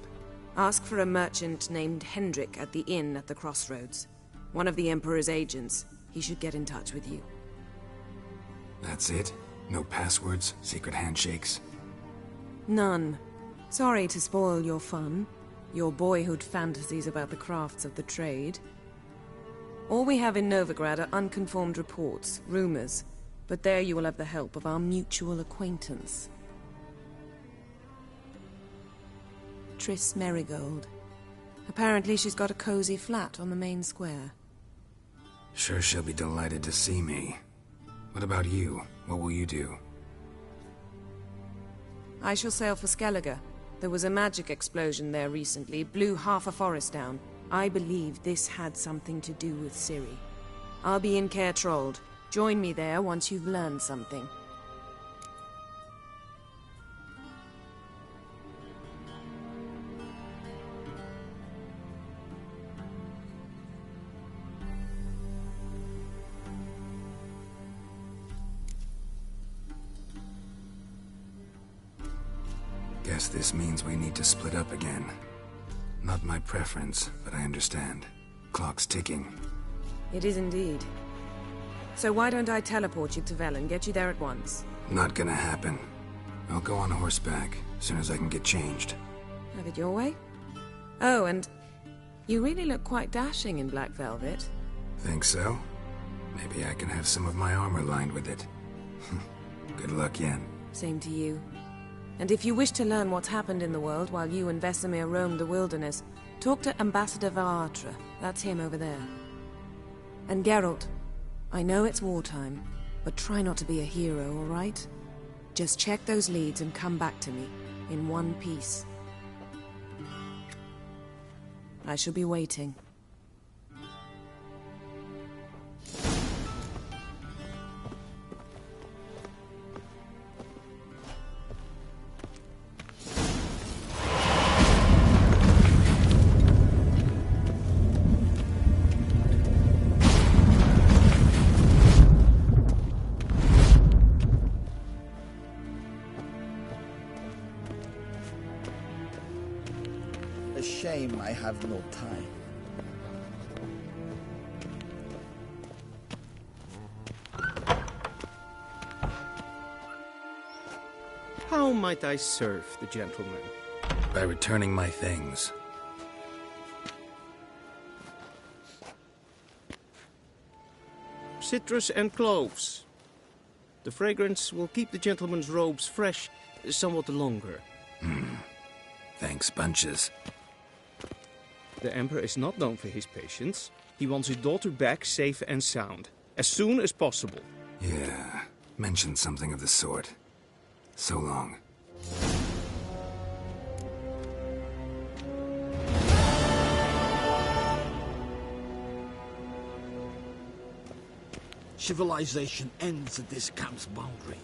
Ask for a merchant named Hendrik at the inn at the crossroads. One of the Emperor's agents. He should get in touch with you. That's it? No passwords, secret handshakes? None. Sorry to spoil your fun. Your boyhood fantasies about the crafts of the trade. All we have in Novigrad are unconfirmed reports, rumors. But there you will have the help of our mutual acquaintance. Triss Merigold. Apparently she's got a cozy flat on the main square. Sure she'll be delighted to see me. What about you? What will you do? I shall sail for Skellige. There was a magic explosion there recently, blew half a forest down. I believe this had something to do with Ciri. I'll be in Caer Trold. Join me there once you've learned something. Guess this means we need to split up again. Not my preference, but I understand. Clock's ticking. It is indeed. So why don't I teleport you to Velen, get you there at once? Not gonna happen. I'll go on horseback, as soon as I can get changed. Have it your way? Oh, and you really look quite dashing in black velvet. Think so? Maybe I can have some of my armor lined with it. Good luck, Yen. Same to you. And if you wish to learn what's happened in the world while you and Vesemir roamed the wilderness, talk to Ambassador Varatra. That's him over there. And Geralt, I know it's wartime, but try not to be a hero, all right? Just check those leads and come back to me, in one piece. I shall be waiting. A shame I have no time. How might I serve the gentleman? By returning my things. Citrus and cloves. The fragrance will keep the gentleman's robes fresh somewhat longer. Thanks, bunches. The Emperor is not known for his patience. He wants his daughter back safe and sound, as soon as possible. Yeah, mentioned something of the sort. So long. Civilization ends at this camp's boundary.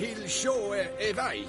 till sjå är vei.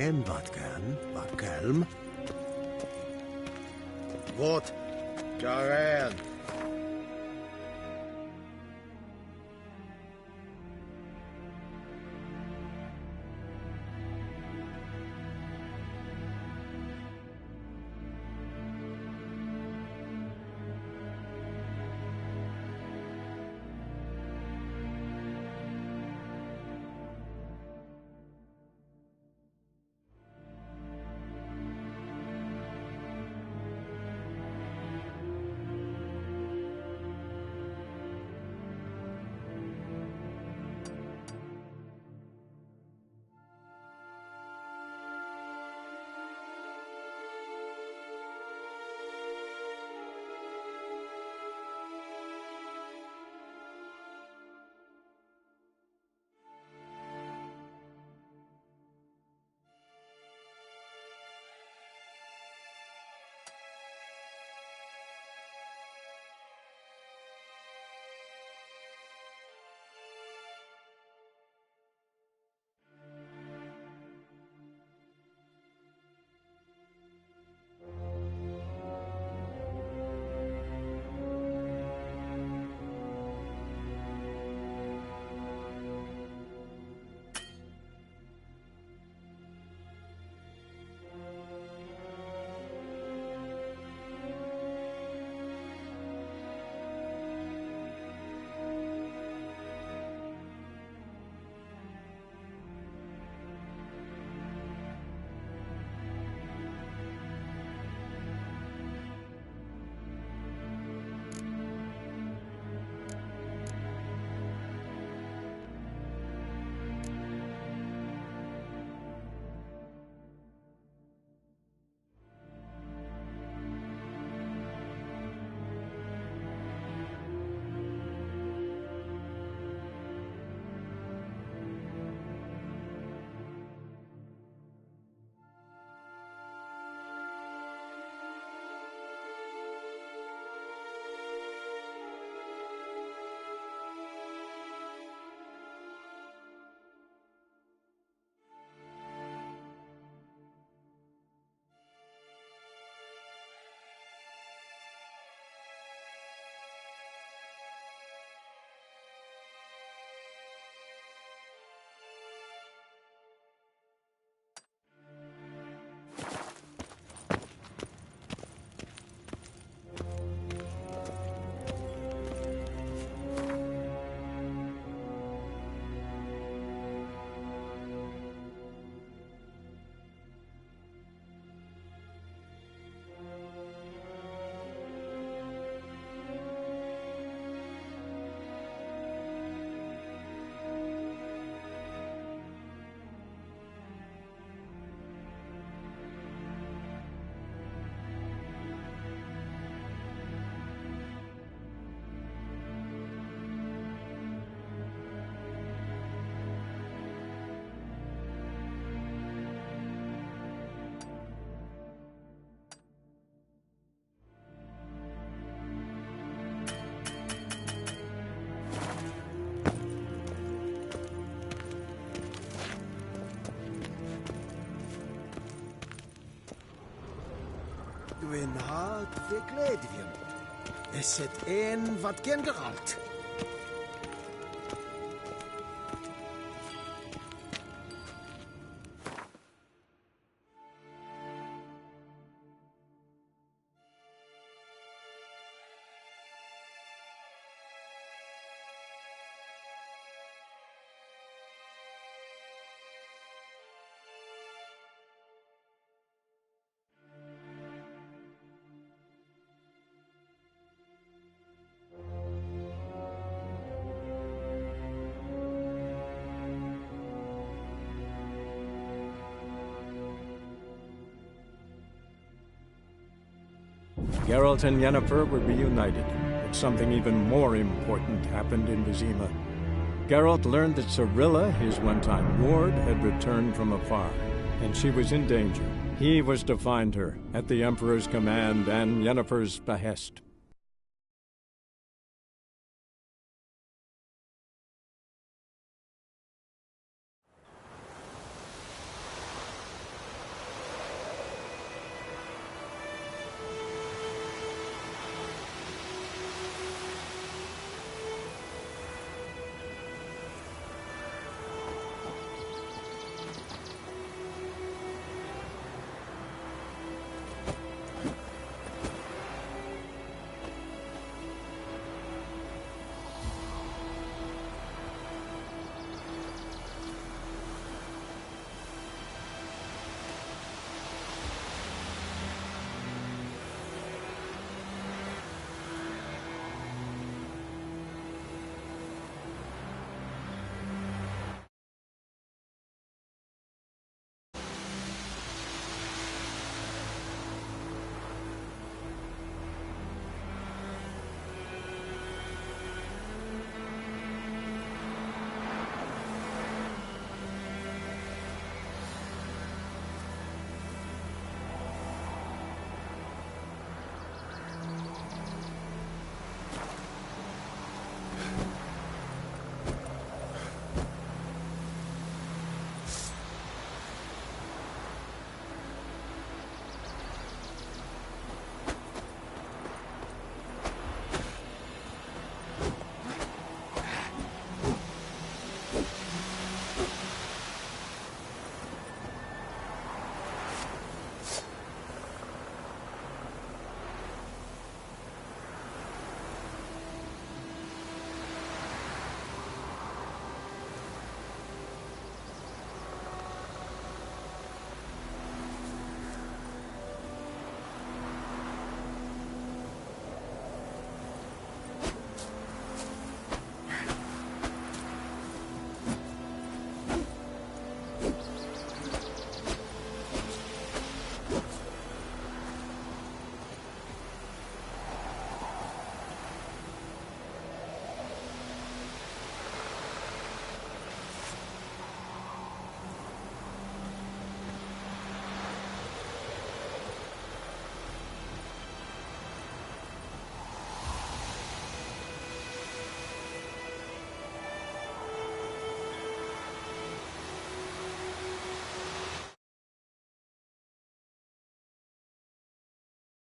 En wat kan, wat kalm. Wat? Karen. Gwyn hart fe gledvion. Is het een wat gen geralt? Geralt and Yennefer were reunited, but something even more important happened in Vizima. Geralt learned that Cirilla, his one-time ward, had returned from afar, and she was in danger. He was to find her, at the Emperor's command and Yennefer's behest.